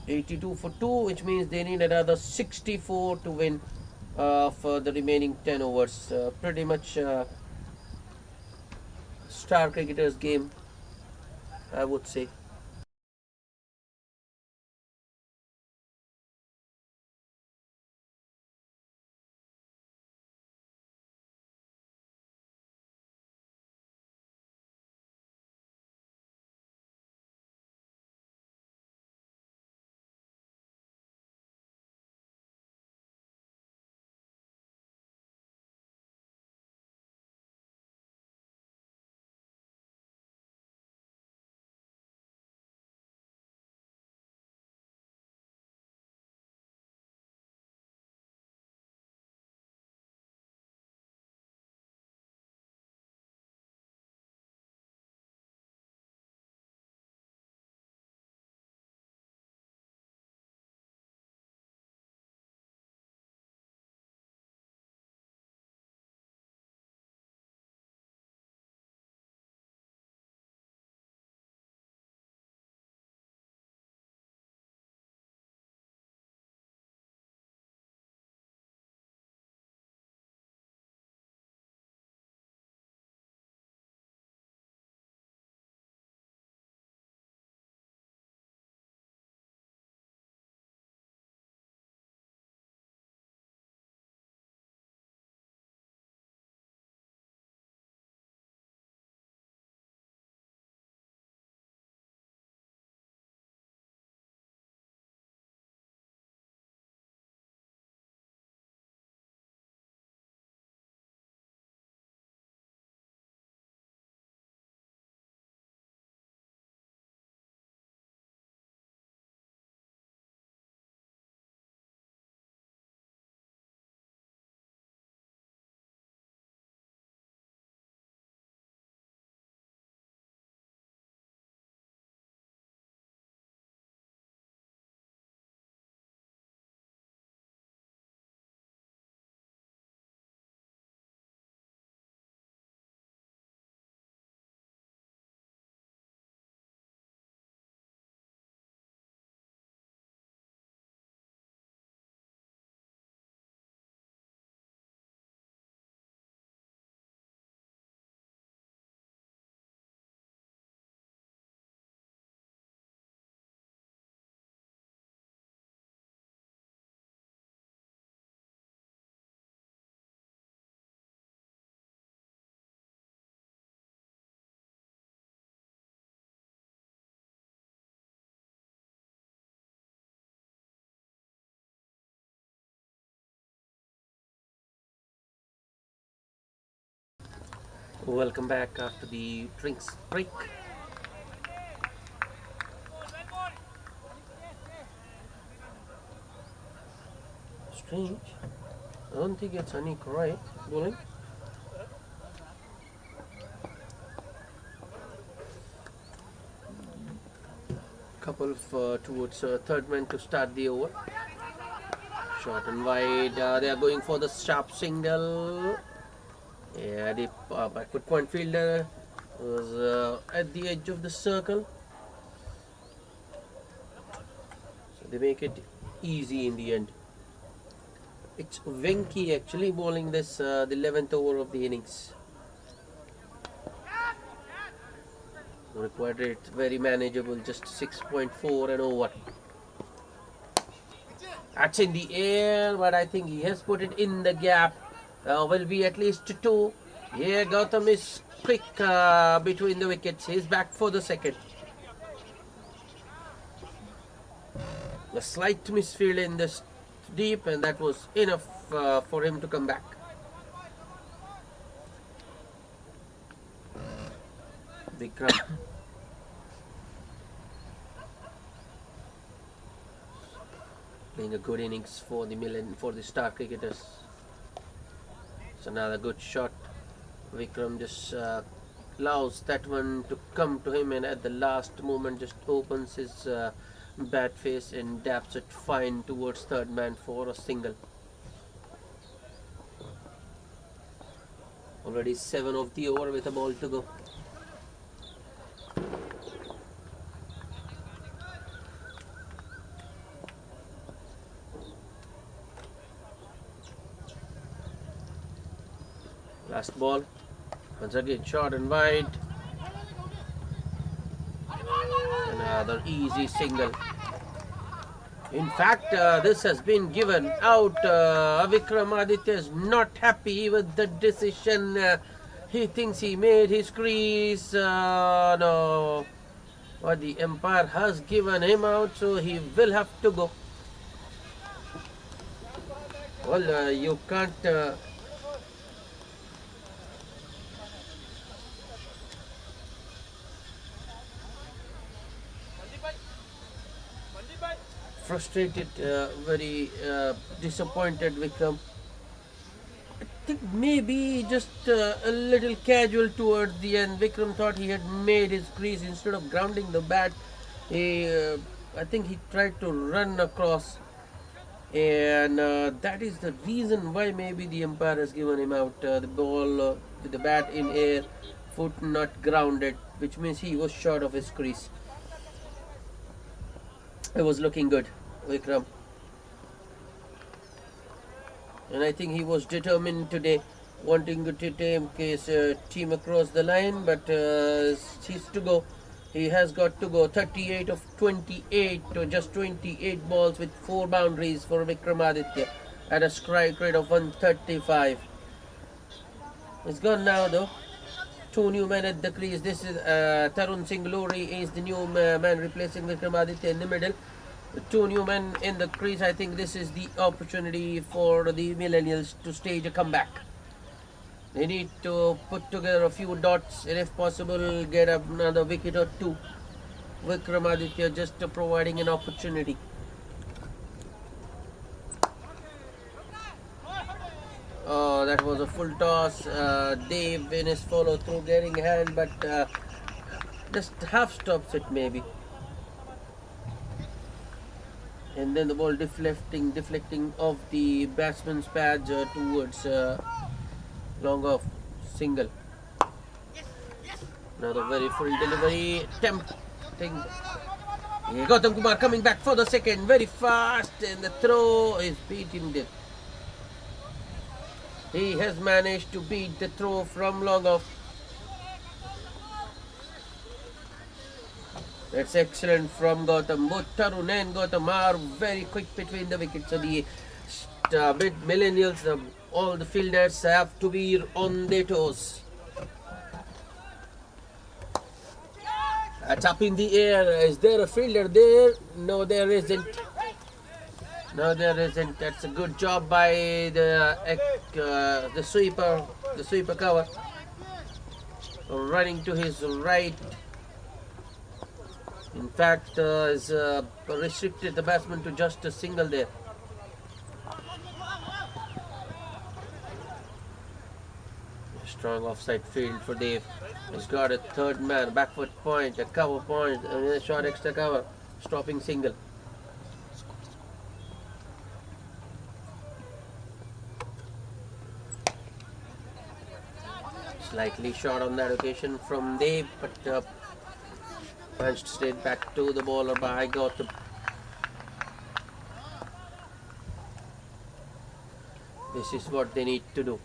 82 for 2, which means they need another 64 to win for the remaining 10 overs. Pretty much star cricketers game, I would say. Welcome back after the drinks break. Strange. I don't think it's Anik right bowling. Couple of towards third man to start the over. Short and wide. They are going for the sharp single. Yeah, the backward point fielder was at the edge of the circle. So they make it easy in the end. It's Venki actually bowling this the 11th over of the innings. Required rate very manageable, just 6.4 and over. That's in the air, but I think he has put it in the gap. Will be at least 2. Here Gautam is quick between the wickets. He's back for the second. A slight misfield in this deep, and that was enough for him to come back. Vikram. Playing a good innings for the star cricketers. It's another good shot. Vikram just allows that one to come to him, and at the last moment just opens his bat face and dabs it fine towards third man for a single. Already 7 of the over with a ball to go. Last ball. Once again short and wide. Another easy single. In fact, this has been given out. Vikramaditya is not happy with the decision. He thinks he made his crease. No. But the umpire has given him out, so he will have to go. Well, you can't... frustrated, very disappointed Vikram. I think maybe just a little casual towards the end. Vikram thought he had made his crease. Instead of grounding the bat, I think he tried to run across, and that is the reason why maybe the umpire has given him out. The ball with the bat in air, foot not grounded, which means he was short of his crease. It was looking good, Vikram. And I think he was determined today, wanting to take his team across the line, but he's to go. He has got to go. 38 of 28 to just 28 balls with 4 boundaries for Vikramaditya at a strike rate of 135. It's gone now though. 2 new men at the crease. This is Tarun Singluri is the new man replacing Vikramaditya in the middle. The 2 new men in the crease. I think this is the opportunity for the Millennials to stage a comeback. They need to put together a few dots and if possible get up another wicket or 2. Vikramaditya just providing an opportunity. Oh, that was a full toss. Dave in his follow through getting hand, but just half stops it maybe. And then the ball deflecting off the batsman's pads towards long off single. Another very full delivery, tempting. Gautam Kumar coming back for the second, very fast, and the throw is beating it. He has managed to beat the throw from long off. That's excellent from Gautam. Both Tarun and Gautam are very quick between the wickets. So the Millennials, all the fielders have to be on their toes. That's up in the air. Is there a fielder there? No, there isn't. No, there isn't. That's a good job by the sweeper cover. Running to his right. In fact, has restricted the batsman to just a single there. Strong offside field for Dave. He's got a third man, backward point, a cover point, and a short extra cover, stopping single. Slightly short on that occasion from Dave, but punched straight back to the bowler by Gautam. This is what they need to do.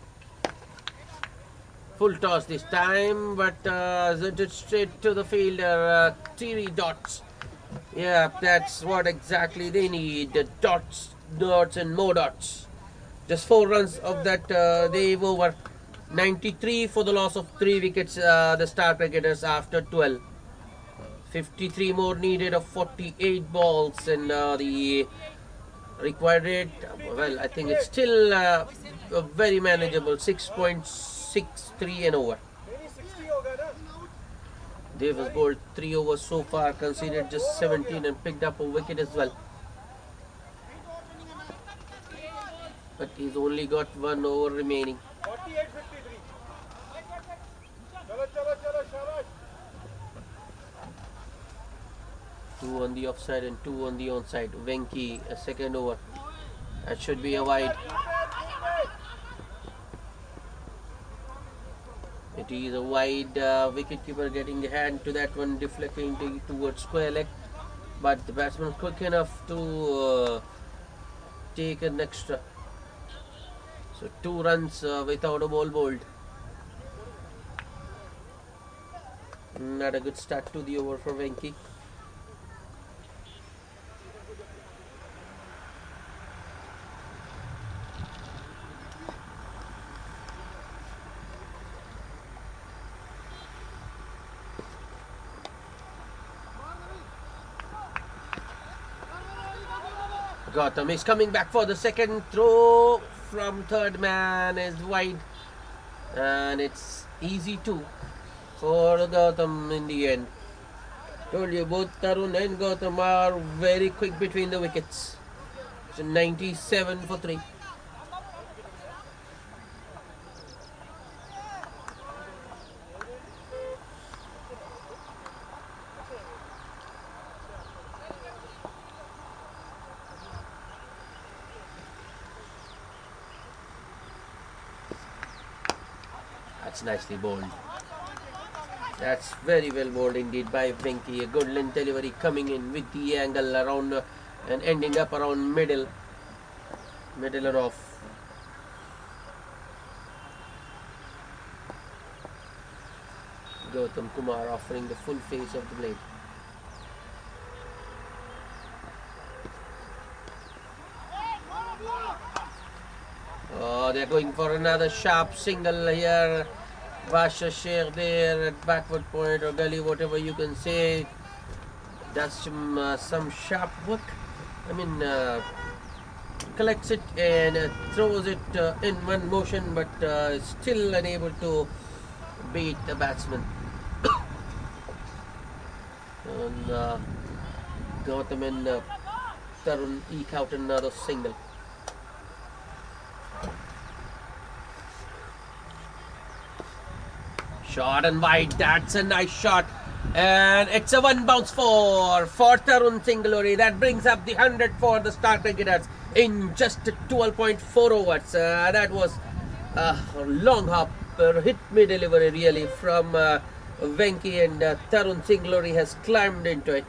Full toss this time, but it straight to the fielder. 3 dots. Yeah, that's what exactly they need. The dots, and more dots. Just 4 runs of that Dave over. 93 for the loss of 3 wickets. The star cricketers after 12. 53 more needed of 48 balls, and the required rate, well, I think it's still a very manageable 6.63 and over. Dave has bowled 3 overs so far, conceded just 17 and picked up a wicket as well. But he's only got 1 over remaining. 2 on the offside and 2 on the onside. Venki, a second over. That should be a wide. It is a wide. Wicketkeeper getting the hand to that one, deflecting towards square leg. But the batsman quick enough to take an extra. So 2 runs without a ball bowled. Not a good start to the over for Venki. Gautam is coming back for the second throw from third man is wide, and it's easy too for Gautam in the end. Told you both Tarun and Gautam are very quick between the wickets. So 97 for 3. That's nicely bowled. That's very well bowled indeed by Venki. A good length delivery coming in with the angle around and ending up around middle and off. Gautam Kumar offering the full face of the blade. Oh, they're going for another sharp single here. Basha Sheikh there at backward point or gully, whatever you can say. Does some sharp work. I mean, collects it and throws it in one motion, but still unable to beat the batsman. And Gautam and Tarun eke out another single. Shot and wide, that's a nice shot, and it's a 1 bounce for Tarun Singaluri. That brings up the 100 for the Star Cricketers in just 12.4 overs. That was a long hop, hit me delivery really from Venki, and Tarun Singaluri has climbed into it.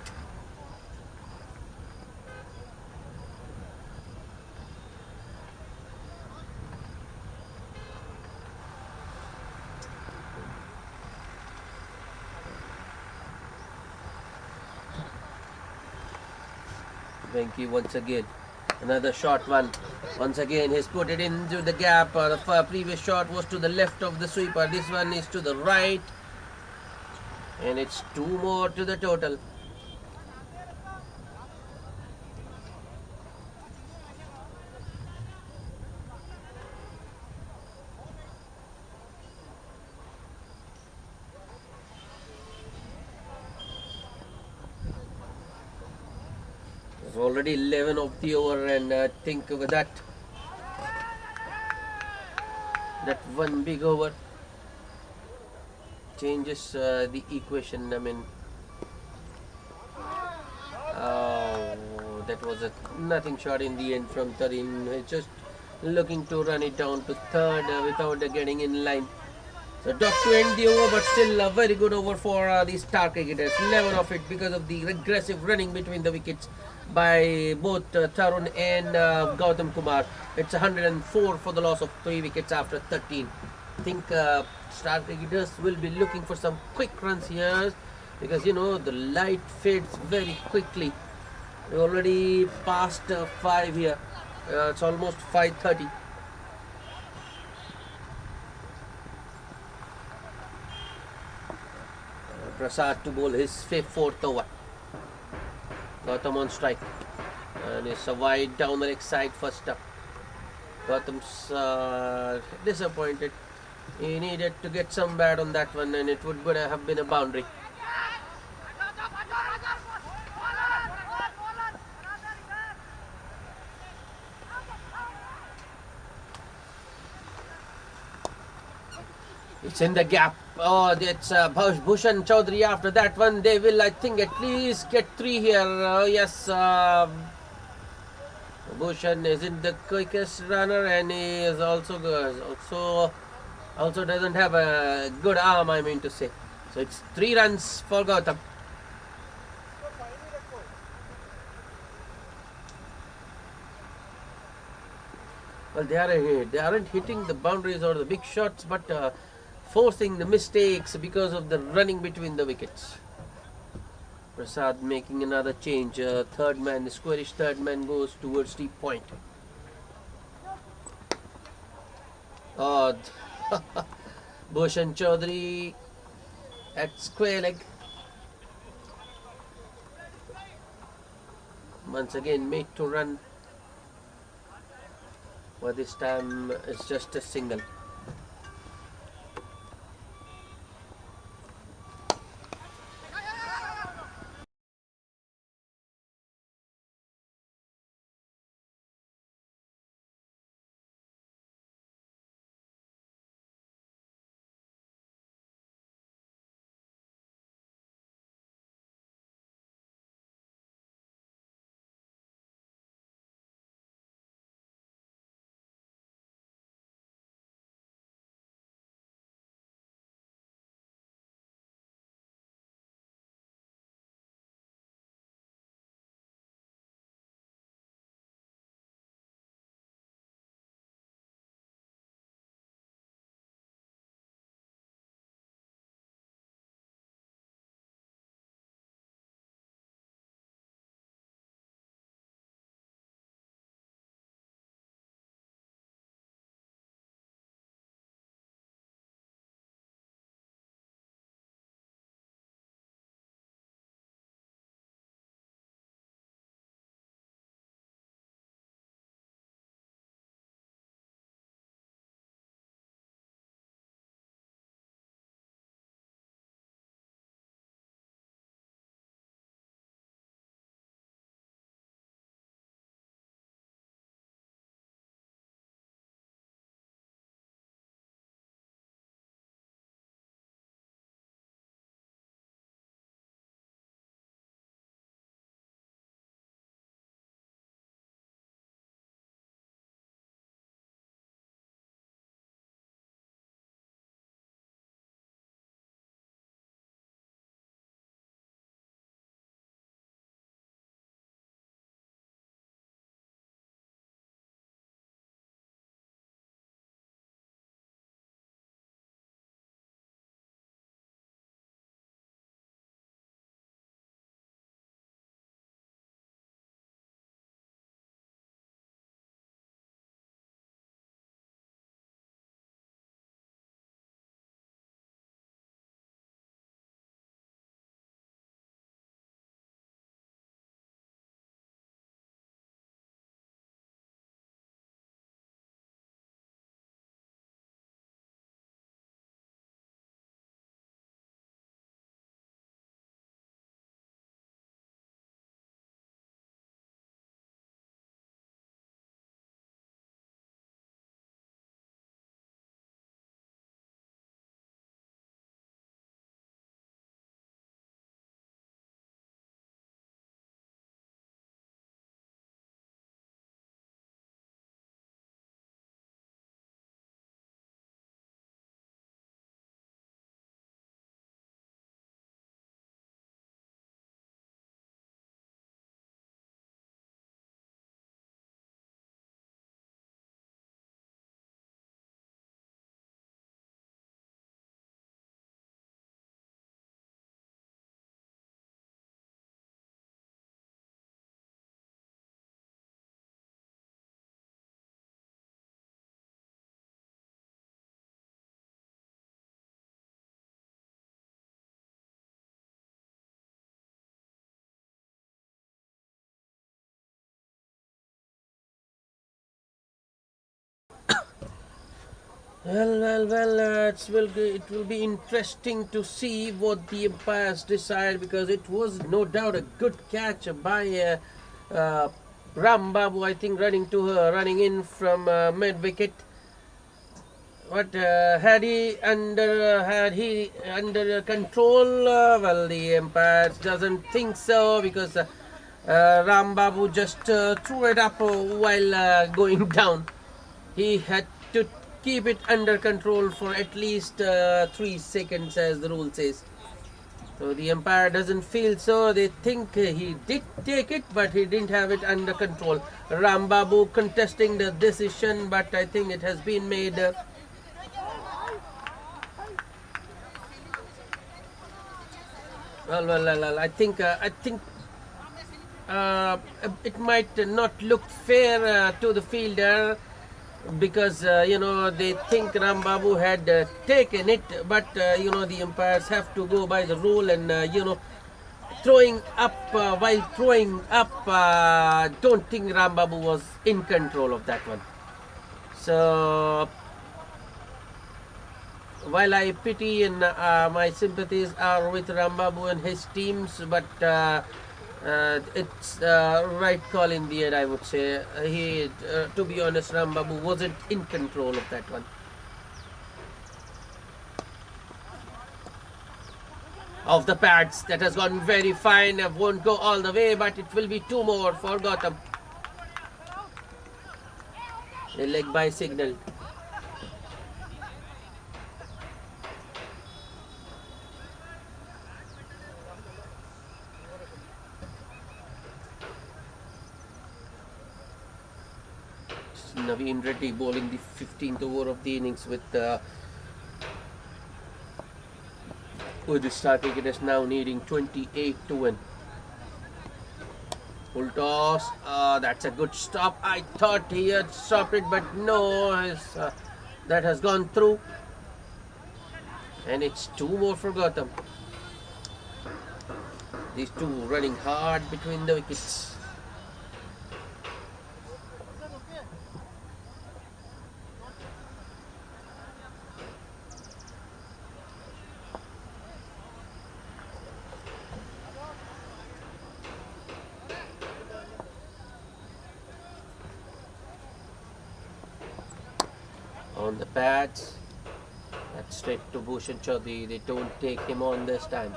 Venki once again, another short one. Once again, he's put it into the gap. The previous shot was to the left of the sweeper. This one is to the right, and it's 2 more to the total. Already 11 of the over, and I think with that one big over changes the equation. I mean, that was a nothing shot in the end from Tarun. Just looking to run it down to third without getting in line. So dot to end the over, but still a very good over for the Star Cricketers. 11 of it because of the aggressive running between the wickets by both Tarun and Gautam Kumar. It's 104 for the loss of 3 wickets after 13. I think Star Cricketers will be looking for some quick runs here, because you know the light fades very quickly. We already passed 5 here. It's almost 5:30. Prasad to bowl his 4th over. Gautam on strike, and it's a wide down the leg side first up. Gautam's disappointed. He needed to get some bat on that one, and it would have been a boundary. It's in the gap. Oh, it's Bhushan Chaudhary after that one. They will, I think, at least get 3 here. Yes, Bhushan isn't the quickest runner, and he is also good. Also doesn't have a good arm, I mean to say. So it's 3 runs for Gautam. Well, they aren't hitting the boundaries or the big shots, but forcing the mistakes because of the running between the wickets. Prasad making another change. Third man, the squarish third man goes towards deep point. Oh, Bhushan Chaudhary at square leg. Once again made to run. But this time it's just a single. Well, it will be interesting to see what the umpires decide, because it was no doubt a good catch by Ram Babu, I think, running in from mid wicket. But had he under control? Well, the umpire doesn't think so, because Ram Babu just threw it up while going down. He had to keep it under control for at least 3 seconds, as the rule says. So the umpire doesn't feel so. They think he did take it, but he didn't have it under control. Ram Babu contesting the decision, but I think it has been made. Well, I think it might not look fair to the fielder, because they think Ram Babu had taken it, but the umpires have to go by the rule, and throwing up while throwing up, don't think Ram Babu was in control of that one. So while I pity, and my sympathies are with Ram Babu and his teams, but it's right call in the end, I would say. To be honest, Ram Babu wasn't in control of that one. Of the pads, that has gone very fine. Won't go all the way, but it will be 2 more for Gautam. The leg by signal. Naveen Reddy bowling the 15th over of the innings with the star cricketers now needing 28 to win. Full toss. That's a good stop. I thought he had stopped it, but no, that has gone through. And it's 2 more for Gautam. These two running hard between the wickets. On the pads, that's straight to Bhushan Chaudhary. They don't take him on this time,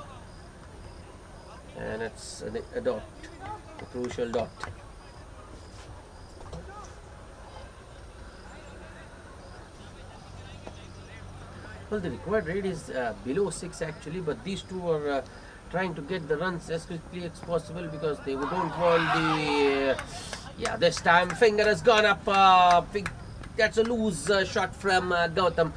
and it's a dot, a crucial dot. Well, the required rate is below 6 actually, but these two are trying to get the runs as quickly as possible, because they don't want the this time finger has gone up. That's a loose shot from Gautam,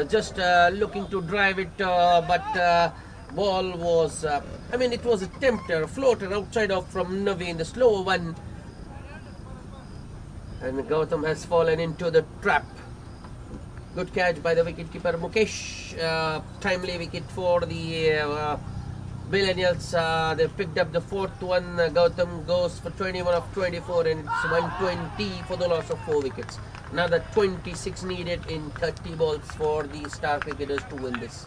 just looking to drive it, but ball was, it was a tempter, a floater outside of from Naveen, the slower one, and Gautam has fallen into the trap. Good catch by the wicketkeeper Mukesh. Timely wicket for the Millennials. They picked up the 4th one. Gautam goes for 21 of 24, and it's 120 for the loss of 4 wickets. Another 26 needed in 30 balls for the star cricketers to win this.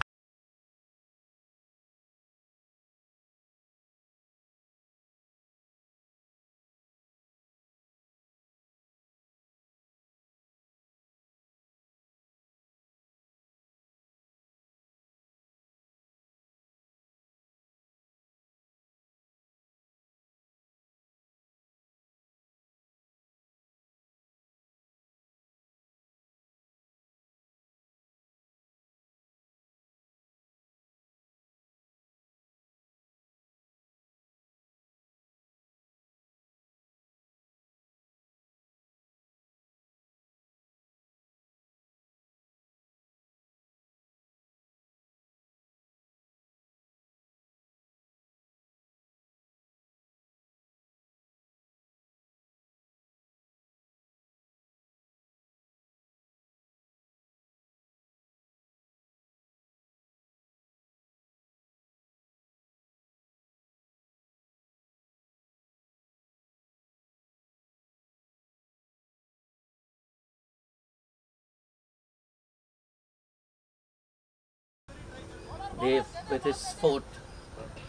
Dave with his 4th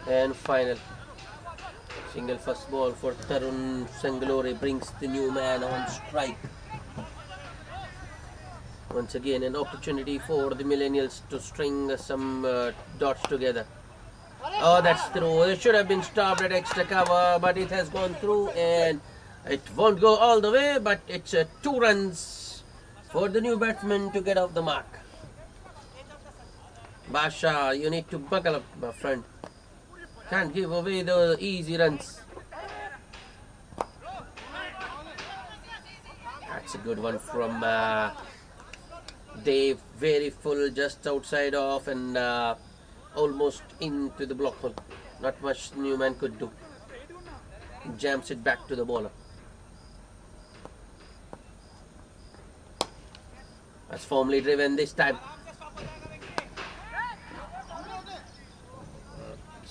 and final. Single first ball for Tarun Sangalore brings the new man on strike. Once again, an opportunity for the Millennials to string some dots together. Oh, that's through. It should have been stopped at extra cover, but it has gone through, and it won't go all the way, but it's 2 runs for the new batsman to get off the mark. Basha, you need to buckle up, my friend. Can't give away the easy runs. That's a good one from Dave. Very full, just outside off, and almost into the block hole. Not much Newman could do. Jams it back to the bowler. That's firmly driven this time.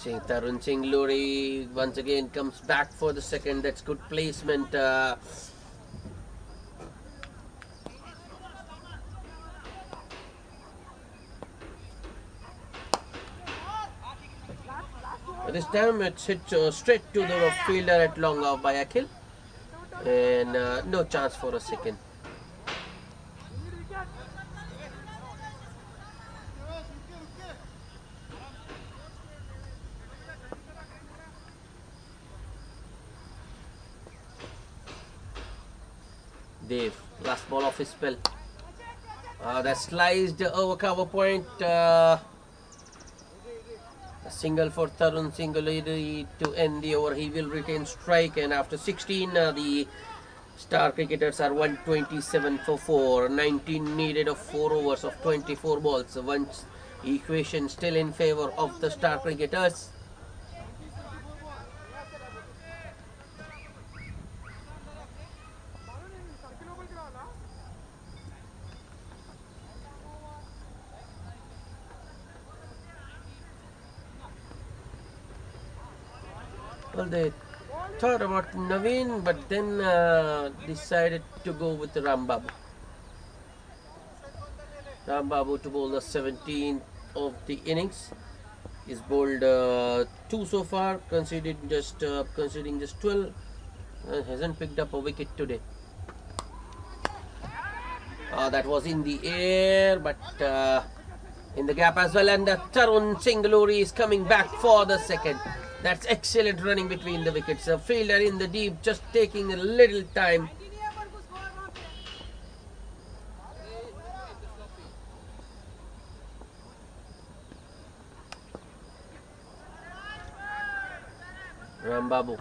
Tarun Singh Luri once again comes back for the second. That's good placement. This time it's hit straight to the fielder at long off by Akhil, and no chance for a second. Dave, last ball off his spell. That sliced over cover point. A single for Tarun Singh to end the over. He will retain strike, and after 16, the Star Cricketers are 127 for 4. 19 needed of 4 overs of 24 balls. One equation still in favor of the Star Cricketers. Well, they thought about Naveen, but then decided to go with Rambabu. Rambabu to bowl the 17th of the innings. He's bowled 2 so far, conceding just 12. Hasn't picked up a wicket today. That was in the air, but in the gap as well. And Tarun Singh Luri is coming back for the second. That's excellent running between the wickets. A fielder in the deep, just taking a little time. Rambabu.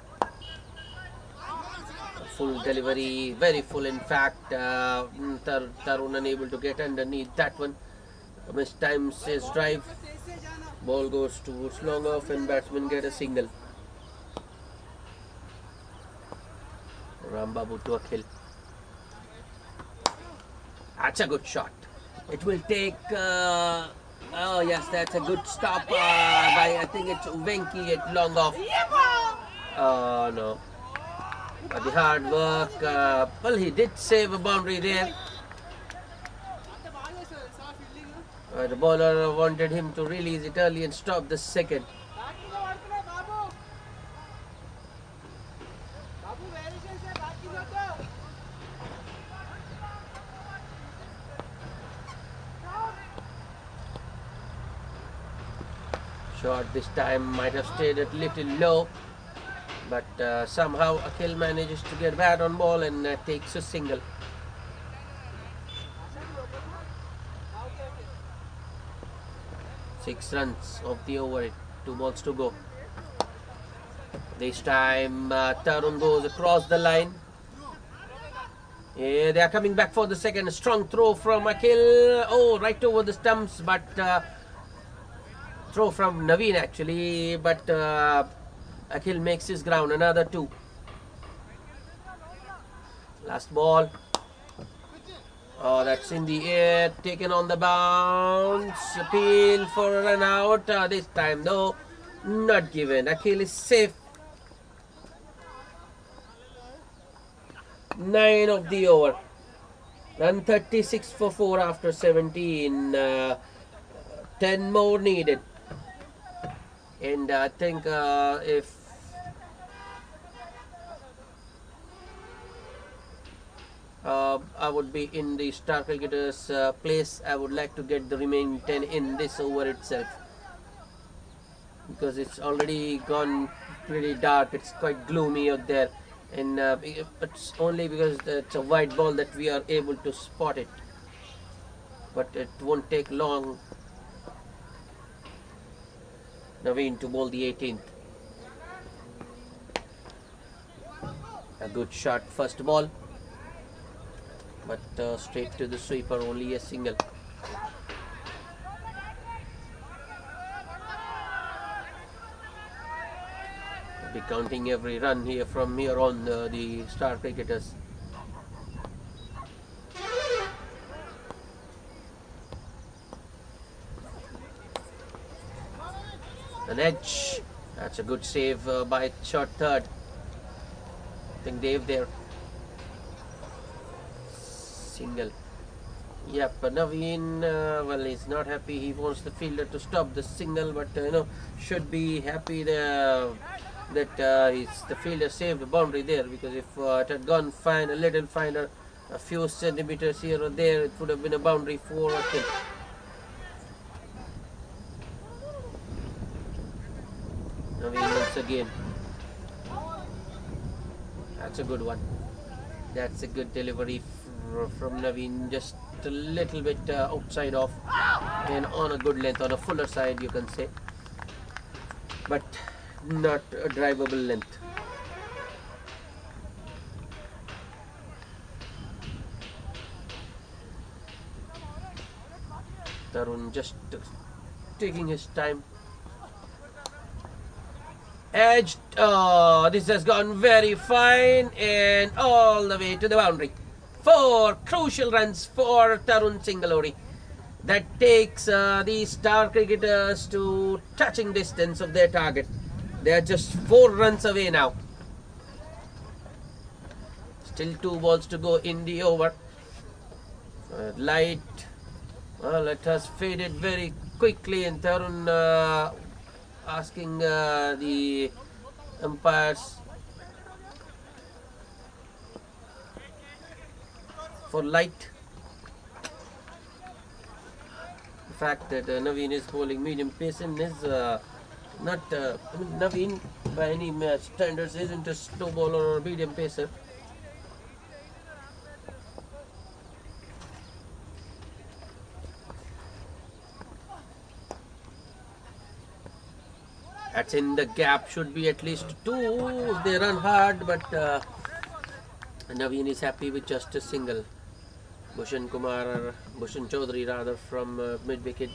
Full delivery, very full in fact. Tarun unable to get underneath that one. Mistimes his drive. Ball goes towards long off, and batsmen get a single. Rambabu to Akhil. That's a good shot. It will take. Oh yes, that's a good stop by, I think it's Venki at long off. Oh no. The hard work. Well, he did save a boundary there. The bowler wanted him to release it early and stop the second. Shot this time might have stayed a little low, but somehow Akhil manages to get bat on ball and takes a single. Six runs of the over, 2 balls to go. This time Tarun goes across the line. Yeah, they are coming back for the second. A strong throw from Akhil. Oh, right over the stumps, but throw from Naveen actually, but Akhil makes his ground. Another 2. Last ball. Oh, that's in the air, taken on the bounce. Appeal for a run out. This time, no, not given. Akhil is safe. 9 of the over. Run 36 for 4 after 17. 10 more needed. And I think if I would be in the Star Cricketers place. I would like to get the remaining 10 in this over itself, because it's already gone pretty dark. It's quite gloomy out there, and it's only because it's a white ball that we are able to spot it, but it won't take long. Naveen to bowl the 18th. A good shot first ball, but straight to the sweeper, only a single. I'll be counting every run here from here on, the Star Cricketers. An edge. That's a good save by short third. I think Dave there. Single. Yep, Naveen, well, he's not happy. He wants the fielder to stop the single, but should be happy that the fielder saved the boundary there, because if it had gone fine, a little finer, a few centimeters here or there, it would have been a boundary for a kill. Naveen once again. That's a good one. That's a good delivery from Naveen, just a little bit outside off and on a good length, on a fuller side you can say, but not a drivable length. Tarun just taking his time. Edged. Oh, this has gone very fine and all the way to the boundary. 4 crucial runs for Tarun Singalori. That takes the Star Cricketers to touching distance of their target. They are just 4 runs away now. Still 2 balls to go in the over. Light. Well, it has faded very quickly, and Tarun asking the umpires for light. The fact that Naveen is bowling medium pace and is not Naveen by any standards isn't a slow bowler or a medium pacer. That's in the gap, should be at least 2. They run hard, but Naveen is happy with just a single. Bhushan Chaudhary rather, from mid wicket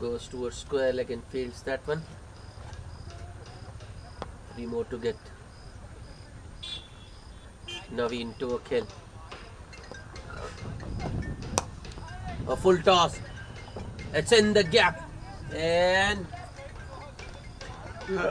goes towards square leg and fields that one. 3 more to get. Naveen to a kill. A full toss. It's in the gap and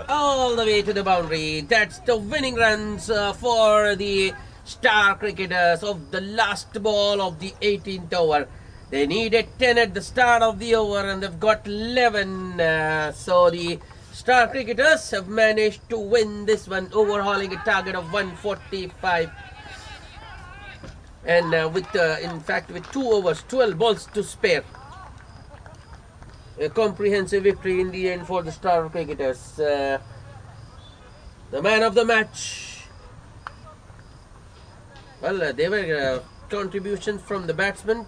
all the way to the boundary. That's the winning runs for the Star Cricketers of the last ball of the 18th over. They needed 10 at the start of the over and they've got 11. So the Star Cricketers have managed to win this one, overhauling a target of 145. And in fact with 2 overs, 12 balls to spare. A comprehensive victory in the end for the Star Cricketers. The man of the match. Well, they were contributions from the batsmen.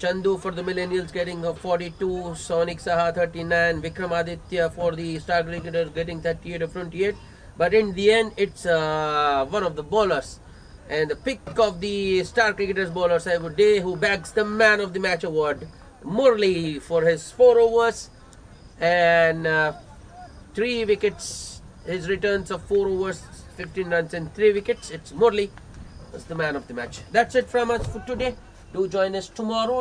Chandu for the Millennials getting 42, Sonic Saha 39, Vikramaditya for the Star Cricketers getting 38 or 28. But in the end, it's one of the bowlers. And the pick of the Star Cricketers bowlers, I would say, who bags the man of the match award. Murli for his 4 overs and 3 wickets. His returns of 4 overs, 15 runs and 3 wickets. It's Murli was the man of the match. That's it from us for today. Do join us tomorrow.